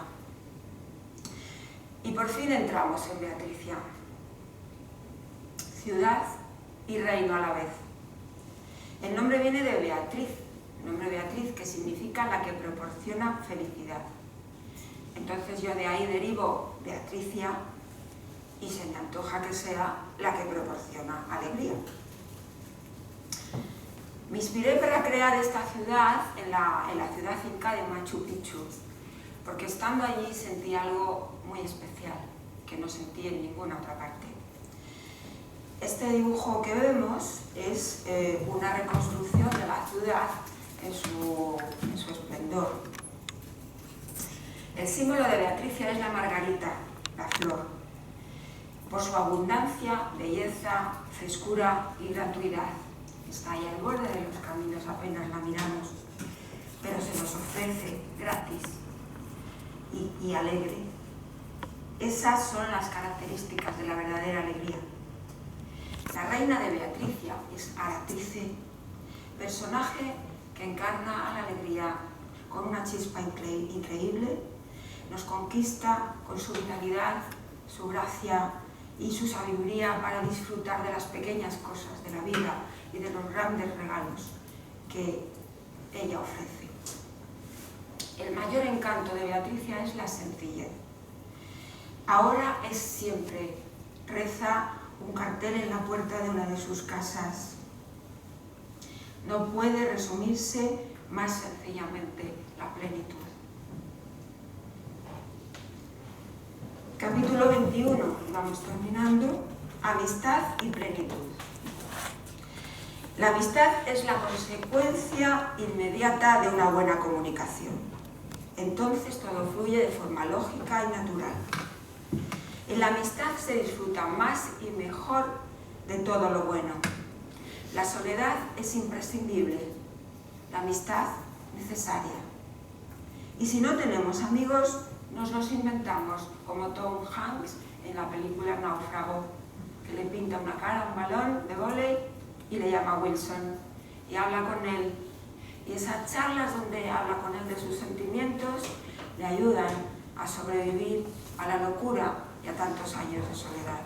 Y por fin entramos en Beatricia. Ciudad y reino a la vez. El nombre viene de Beatriz, el nombre Beatriz que significa la que proporciona felicidad. Entonces yo de ahí derivo Beatricia y se me antoja que sea la que proporciona alegría. Me inspiré para crear esta ciudad en la ciudad inca de Machu Picchu, porque estando allí sentí algo muy especial que no sentí en ninguna otra parte. Este dibujo que vemos es una reconstrucción de la ciudad en su esplendor. El símbolo de Beatricia es la margarita, la flor, por su abundancia, belleza, frescura y gratuidad. Está ahí al borde de los caminos, apenas la miramos, pero se nos ofrece gratis y alegre. Esas son las características de la verdadera alegría. La reina de Beatricia es Aratrice, personaje que encarna a la alegría con una chispa increíble, nos conquista con su vitalidad, su gracia y su sabiduría para disfrutar de las pequeñas cosas de la vida y de los grandes regalos que ella ofrece. El mayor encanto de Beatricia es la sencillez. Ahora es siempre, reza un cartel en la puerta de una de sus casas. No puede resumirse más sencillamente la plenitud. Capítulo 21, vamos terminando. Amistad y plenitud. La amistad es la consecuencia inmediata de una buena comunicación. Entonces todo fluye de forma lógica y natural. En la amistad se disfruta más y mejor de todo lo bueno. La soledad es imprescindible, la amistad necesaria. Y si no tenemos amigos, nos los inventamos, como Tom Hanks en la película Náufrago, que le pinta una cara a un balón de vóley y le llama Wilson y habla con él. Y esas charlas donde habla con él de sus sentimientos le ayudan a sobrevivir a la locura y a tantos años de soledad.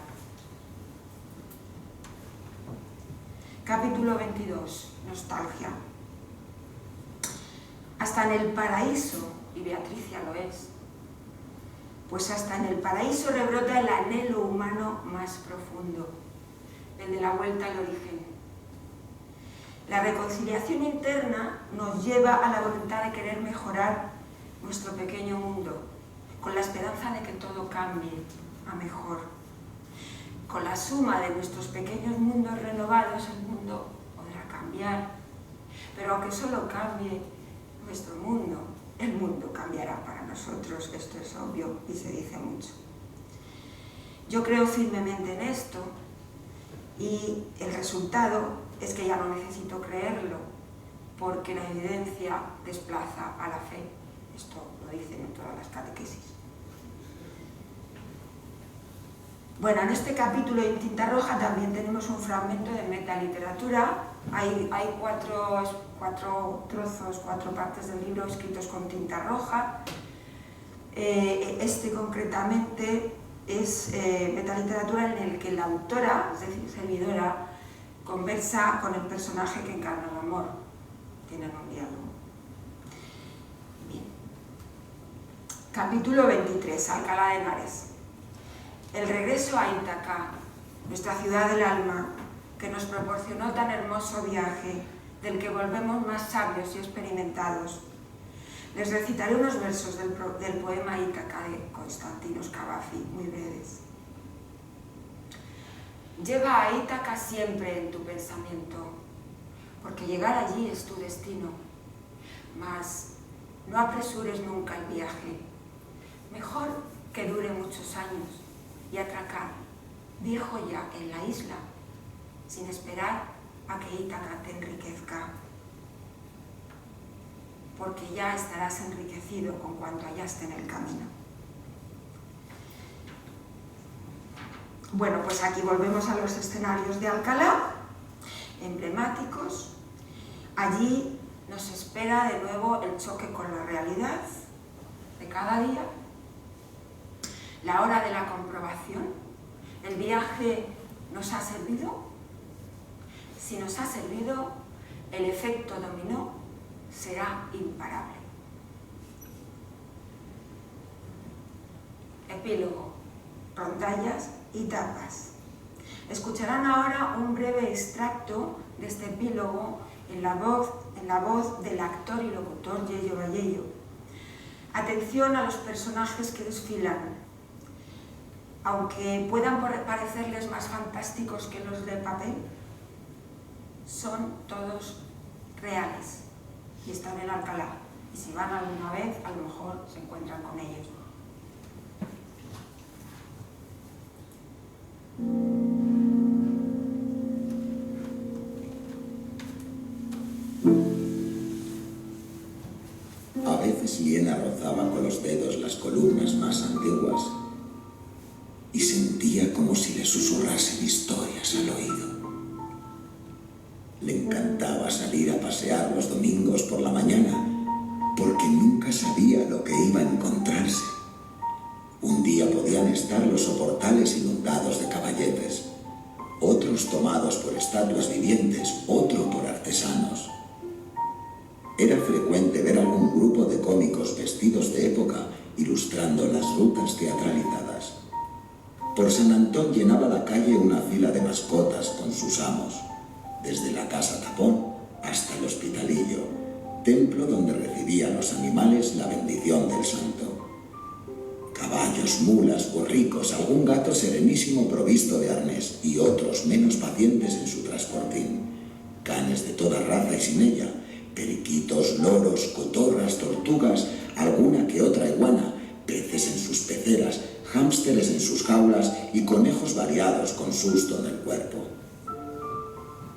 Capítulo 22. Nostalgia. Hasta en el paraíso, y Beatricia lo es, pues hasta en el paraíso rebrota el anhelo humano más profundo, el de la vuelta al origen. La reconciliación interna nos lleva a la voluntad de querer mejorar nuestro pequeño mundo, con la esperanza de que todo cambie a mejor. Con la suma de nuestros pequeños mundos renovados, el mundo podrá cambiar. Pero aunque solo cambie nuestro mundo, el mundo cambiará para nosotros. Esto es obvio y se dice mucho. Yo creo firmemente en esto y el resultado es que ya no necesito creerlo, porque la evidencia desplaza a la fe. Esto lo dicen en todas las catequesis. Bueno, en este capítulo en tinta roja también tenemos un fragmento de metaliteratura. Hay cuatro trozos, 4 partes del libro escritos con tinta roja. Este concretamente es metaliteratura en el que la autora, es decir, servidora, conversa con el personaje que encarna el amor. Tienen un diálogo. Bien. Capítulo 23, Alcalá de Henares. El regreso a Ítaca, nuestra ciudad del alma, que nos proporcionó tan hermoso viaje, del que volvemos más sabios y experimentados. Les recitaré unos versos del poema Ítaca de Constantinos Cavafy, muy breves. Lleva a Ítaca siempre en tu pensamiento, porque llegar allí es tu destino. Mas no apresures nunca el viaje. Mejor que dure muchos años y atracar, viejo ya en la isla, sin esperar a que Ítaca te enriquezca, porque ya estarás enriquecido con cuanto hallaste en el camino. Bueno, pues aquí volvemos a los escenarios de Alcalá, emblemáticos. Allí nos espera de nuevo el choque con la realidad de cada día, la hora de la comprobación. ¿El viaje nos ha servido? Si nos ha servido, el efecto dominó será imparable. Epílogo, rondallas y tapas. Escucharán ahora un breve extracto de este epílogo en la voz del actor y locutor Yello Vallejo. Atención a los personajes que desfilan. Aunque puedan parecerles más fantásticos que los de papel, son todos reales y están en Alcalá. Y si van alguna vez, a lo mejor se encuentran con ellos. A veces veces Liena rozaba con los dedos las columnas más antiguas y sentía como si le susurrasen historias al oído. Le encantaba salir a pasear los domingos por la mañana porque nunca sabía lo que iba a encontrarse. Un día podían estar los soportales inundados de caballetes, otros tomados por estatuas vivientes, otro por artesanos. Era frecuente ver algún grupo de cómicos vestidos de época ilustrando las rutas teatralizadas. Por San Antón llenaba la calle una fila de mascotas con sus amos, desde la Casa Tapón hasta el Hospitalillo, templo donde recibían los animales la bendición del santo. Caballos, mulas, borricos, algún gato serenísimo provisto de arnés y otros menos pacientes en su transportín. Canes de toda raza y sin ella, periquitos, loros, cotorras, tortugas, alguna que otra iguana, peces en sus peceras, hámsteres en sus jaulas y conejos variados con susto en el cuerpo.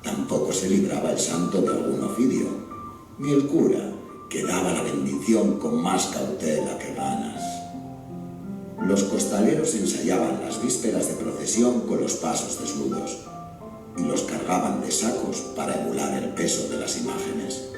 Tampoco se libraba el santo de algún ofidio, ni el cura, que daba la bendición con más cautela que ganas. Los costaleros ensayaban las vísperas de procesión con los pasos desnudos y los cargaban de sacos para emular el peso de las imágenes.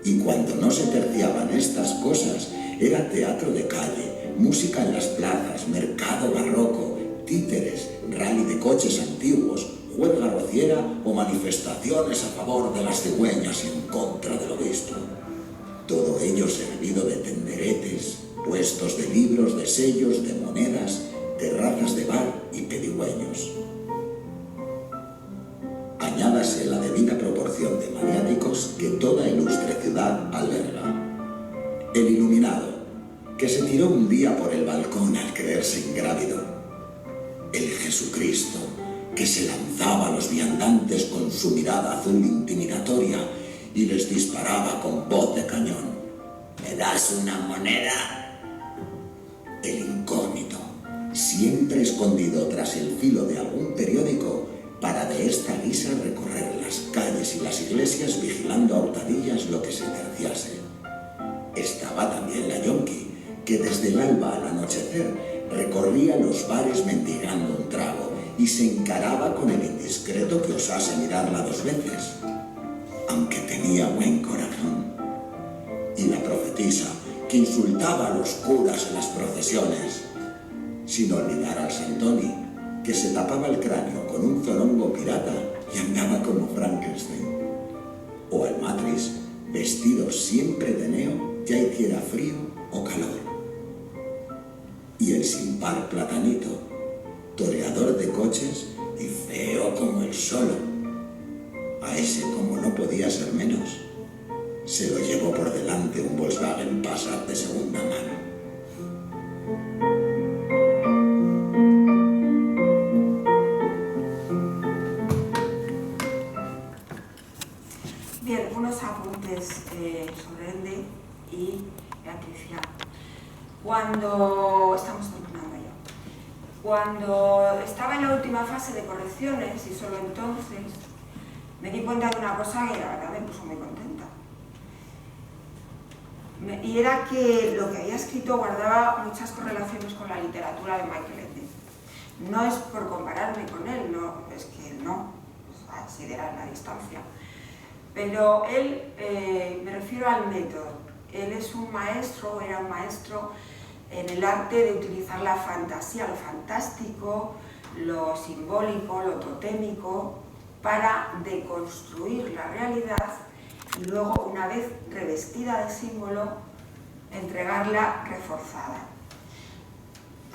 Y cuando no se terciaban estas cosas, era teatro de calle, música en las plazas, mercado barroco, títeres, rally de coches antiguos, juerga rociera o manifestaciones a favor de las cigüeñas y en contra de lo visto. Todo ello servido de tenderetes, puestos de libros, de sellos, de monedas, terrazas de bar y pedigüeños. Añádase la debida proporción de maniáticos que toda ilustre ciudad alberga. El iluminado, que se tiró un día por el balcón al creerse ingrávido. El Jesucristo, que se lanzaba a los viandantes con su mirada azul intimidatoria y les disparaba con voz de cañón. ¿Me das una moneda? El incógnito, siempre escondido tras el filo de algún periódico, para de esta guisa recorrer las calles y las iglesias vigilando a hurtadillas lo que se terciase. Estaba también la yonki, que desde el alba al anochecer recorría los bares mendigando un trago y se encaraba con el indiscreto que osase mirarla 2 veces, aunque tenía buen corazón. Y la profetisa, que insultaba a los curas en las procesiones, sin olvidar al Santoni, que se tapaba el cráneo con un zorongo pirata y andaba como Frankenstein, o al Matris, vestido siempre de neo, ya hiciera frío o calor, y el sin par Platanito, toreador de coches y feo como el solo. A ese, como no podía ser menos, se lo llevó por delante un Volkswagen Passat de segunda mano. Bien, unos apuntes sobre Ende y Beatricia. Estamos terminando ya. Cuando estaba en la última fase de correcciones, y solo entonces, me di cuenta de una cosa que la verdad me puso muy contenta. Y era que lo que había escrito guardaba muchas correlaciones con la literatura de Michael Ende. No es por compararme con él, no, es que no, considerar la distancia. Pero él, me refiero al método, él es un maestro, era un maestro en el arte de utilizar la fantasía, lo fantástico, lo simbólico, lo totémico, para deconstruir la realidad y luego, una vez revestida de símbolo, entregarla reforzada.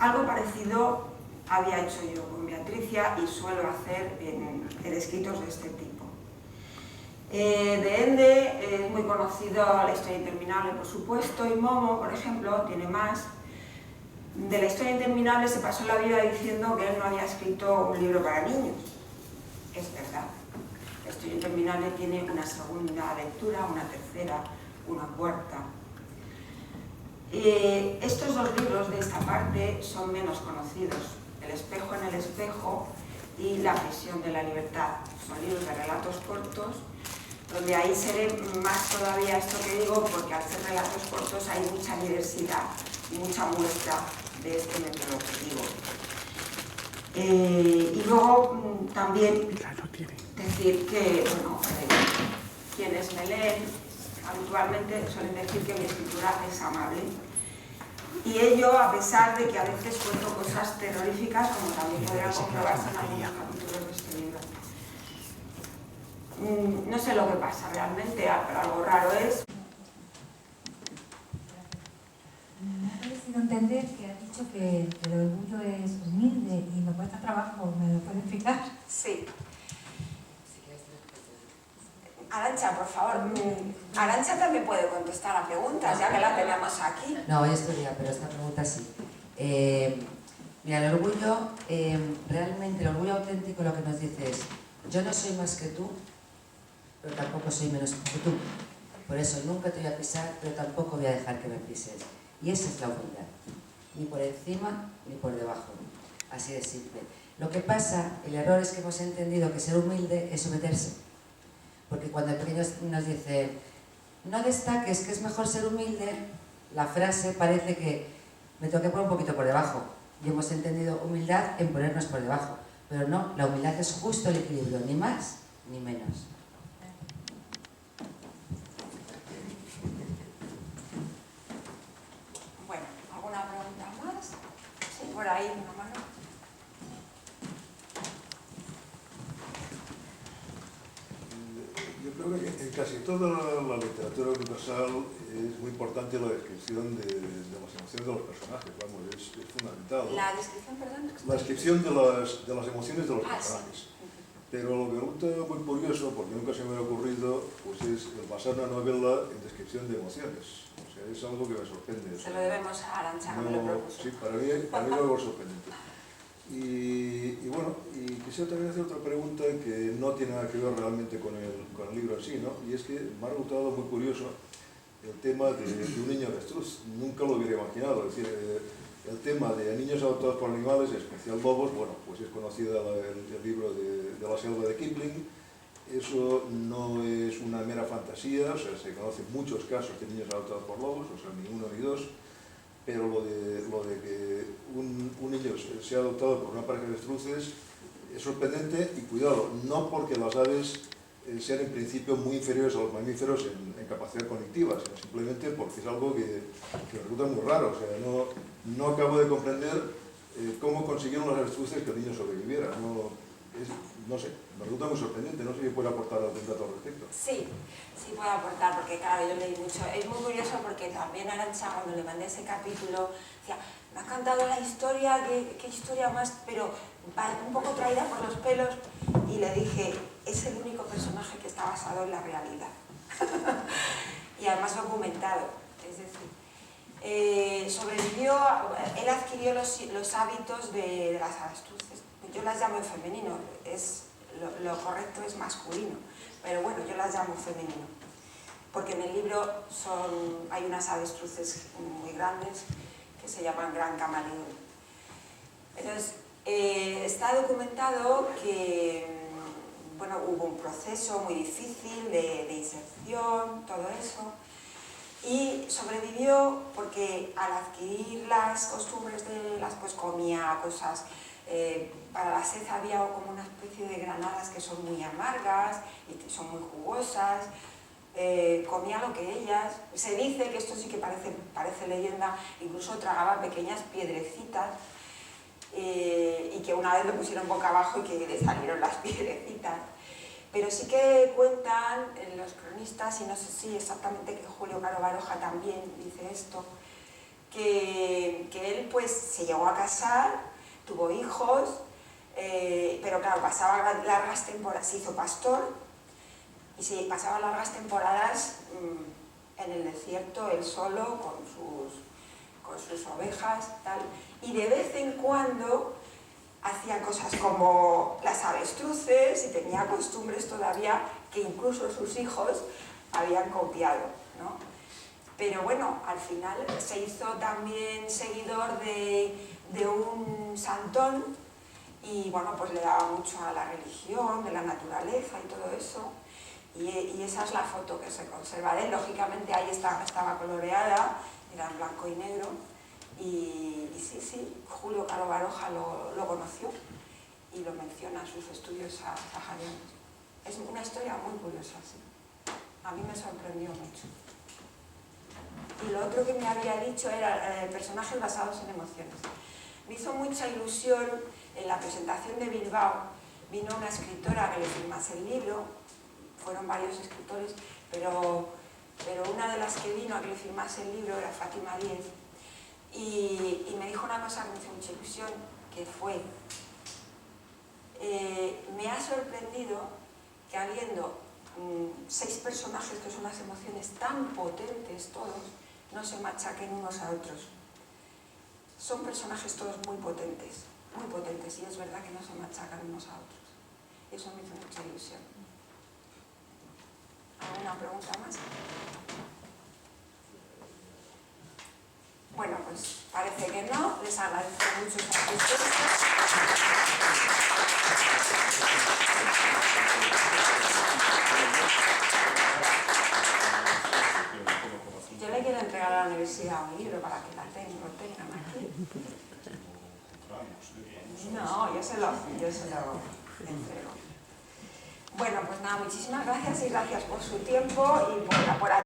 Algo parecido había hecho yo con Beatricia y suelo hacer en escritos de este tipo. De Ende es muy conocido La historia interminable, por supuesto, y Momo, por ejemplo, tiene más. De La historia interminable se pasó la vida diciendo que él no había escrito un libro para niños. Es verdad. La historia interminable tiene una segunda lectura, una tercera, una cuarta. Estos 2 libros de esta parte son menos conocidos. El espejo en el espejo y La prisión de la libertad. Son libros de relatos cortos donde ahí se ve más todavía esto que digo, porque al ser relatos cortos hay mucha diversidad y mucha muestra de este método objetivo. Y luego también decir que, bueno, quienes me leen habitualmente suelen decir que mi escritura es amable. Y ello a pesar de que a veces cuento cosas terroríficas, como también podrán comprobarse en algunos capítulos de este libro. No sé lo que pasa realmente, pero algo raro es. Me ha parecido entender que has dicho que el orgullo es humilde y me cuesta trabajo, ¿me lo puedes explicar? Sí. Arantxa, por favor. Arantxa también puede contestar a preguntas, ya que la tenemos aquí. No, hoy estudia, pero esta pregunta sí. Mira, el orgullo, realmente el orgullo auténtico lo que nos dice es: yo no soy más que tú, pero tampoco soy menos que tú. Por eso nunca te voy a pisar, pero tampoco voy a dejar que me pises. Y esa es la humildad. Ni por encima, ni por debajo. Así de simple. Lo que pasa, el error es que hemos entendido que ser humilde es someterse. Porque cuando el pequeño nos dice, no destaques, que es mejor ser humilde, la frase parece que me tengo que poner un poquito por debajo. Y hemos entendido humildad en ponernos por debajo. Pero no, la humildad es justo el equilibrio, ni más ni menos. Bueno, ¿alguna pregunta más? Sí, por ahí, una mano. Yo creo que en casi toda la literatura universal es muy importante la descripción de las emociones de los personajes, vamos, es fundamental. La descripción, perdón. La descripción de las emociones de los personajes. Sí. Pero lo que resulta muy curioso, porque nunca se me ha ocurrido, pues es el basar una novela en descripción de emociones. O sea, es algo que me sorprende. Se lo debemos a Arantxa, no me lo propuso. Sí, para mí es algo sorprendente. Y bueno, y quisiera también hacer otra pregunta que no tiene nada que ver realmente con el libro en sí, ¿no? Y es que me ha resultado muy curioso el tema de un niño avestruz. Nunca lo hubiera imaginado. Es decir, el tema de niños adoptados por animales, en especial lobos, bueno, pues es conocida el libro de la selva de Kipling. Eso no es una mera fantasía, o sea, se conocen muchos casos de niños adoptados por lobos, o sea, ni uno ni dos. Pero lo de que un niño sea adoptado por una pareja de avestruces es sorprendente y cuidado, no porque las aves sean en principio muy inferiores a los mamíferos en capacidad cognitiva, sino simplemente porque es algo que resulta muy raro. O sea, no acabo de comprender cómo consiguieron las avestruces que el niño sobreviviera. No sé, me resulta muy sorprendente, no sé si puede aportar algún dato al respecto. Sí, sí puedo aportar, porque claro, yo leí mucho. Es muy curioso porque también Arantxa, cuando le mandé ese capítulo, decía, me ha encantado la historia, qué historia más, pero un poco traída por los pelos, y le dije, es el único personaje que está basado en la realidad. Y además documentado, es decir, sobrevivió, él adquirió los hábitos de las avestruces. Yo las llamo en femenino, lo correcto es masculino, pero bueno, yo las llamo femenino, porque en el libro hay unas avestruces muy grandes que se llaman gran camaleón. Entonces, está documentado que bueno, hubo un proceso muy difícil de inserción, todo eso, y sobrevivió porque al adquirir las costumbres de pues comía cosas. Para la sed había como una especie de granadas que son muy amargas y son muy jugosas, comía lo que ellas, se dice que esto sí que parece leyenda, incluso tragaba pequeñas piedrecitas y que una vez lo pusieron boca abajo y que le salieron las piedrecitas. Pero sí que cuentan los cronistas, y no sé si exactamente que Julio Caro Baroja también dice esto, que él pues se llegó a casar, tuvo hijos, pero claro, pasaba largas temporadas, se hizo pastor y se pasaba largas temporadas en el desierto, él solo, con sus ovejas, tal, y de vez en cuando hacía cosas como las avestruces y tenía costumbres todavía que incluso sus hijos habían copiado, ¿no? Pero bueno, al final se hizo también seguidor de un santón y bueno, pues le daba mucho a la religión, de la naturaleza y todo eso. Y esa es la foto que se conserva de él. Lógicamente ahí estaba coloreada, era en blanco y negro. Y sí, Julio Caro Baroja lo conoció y lo menciona en sus estudios saharianos. Es una historia muy curiosa, sí. A mí me sorprendió mucho. Y lo otro que me había dicho era personajes basados en emociones. Me hizo mucha ilusión en la presentación de Bilbao. Vino una escritora que le firmase el libro, fueron varios escritores, pero una de las que vino a que le firmase el libro era Fátima Díez. Y me dijo una cosa que me hizo mucha ilusión, que fue, me ha sorprendido que habiendo 6 personajes que son las emociones tan potentes todos, no se machaquen unos a otros. Son personajes todos muy potentes, y es verdad que no se machacan unos a otros. Eso me hizo mucha ilusión. ¿Alguna pregunta más? Bueno, pues parece que no. Les agradezco mucho esta respuesta. Yo le quiero entregar a la universidad un libro para que lo tengan aquí. No, yo se lo entrego. Bueno, pues nada, muchísimas gracias y gracias por su tiempo y por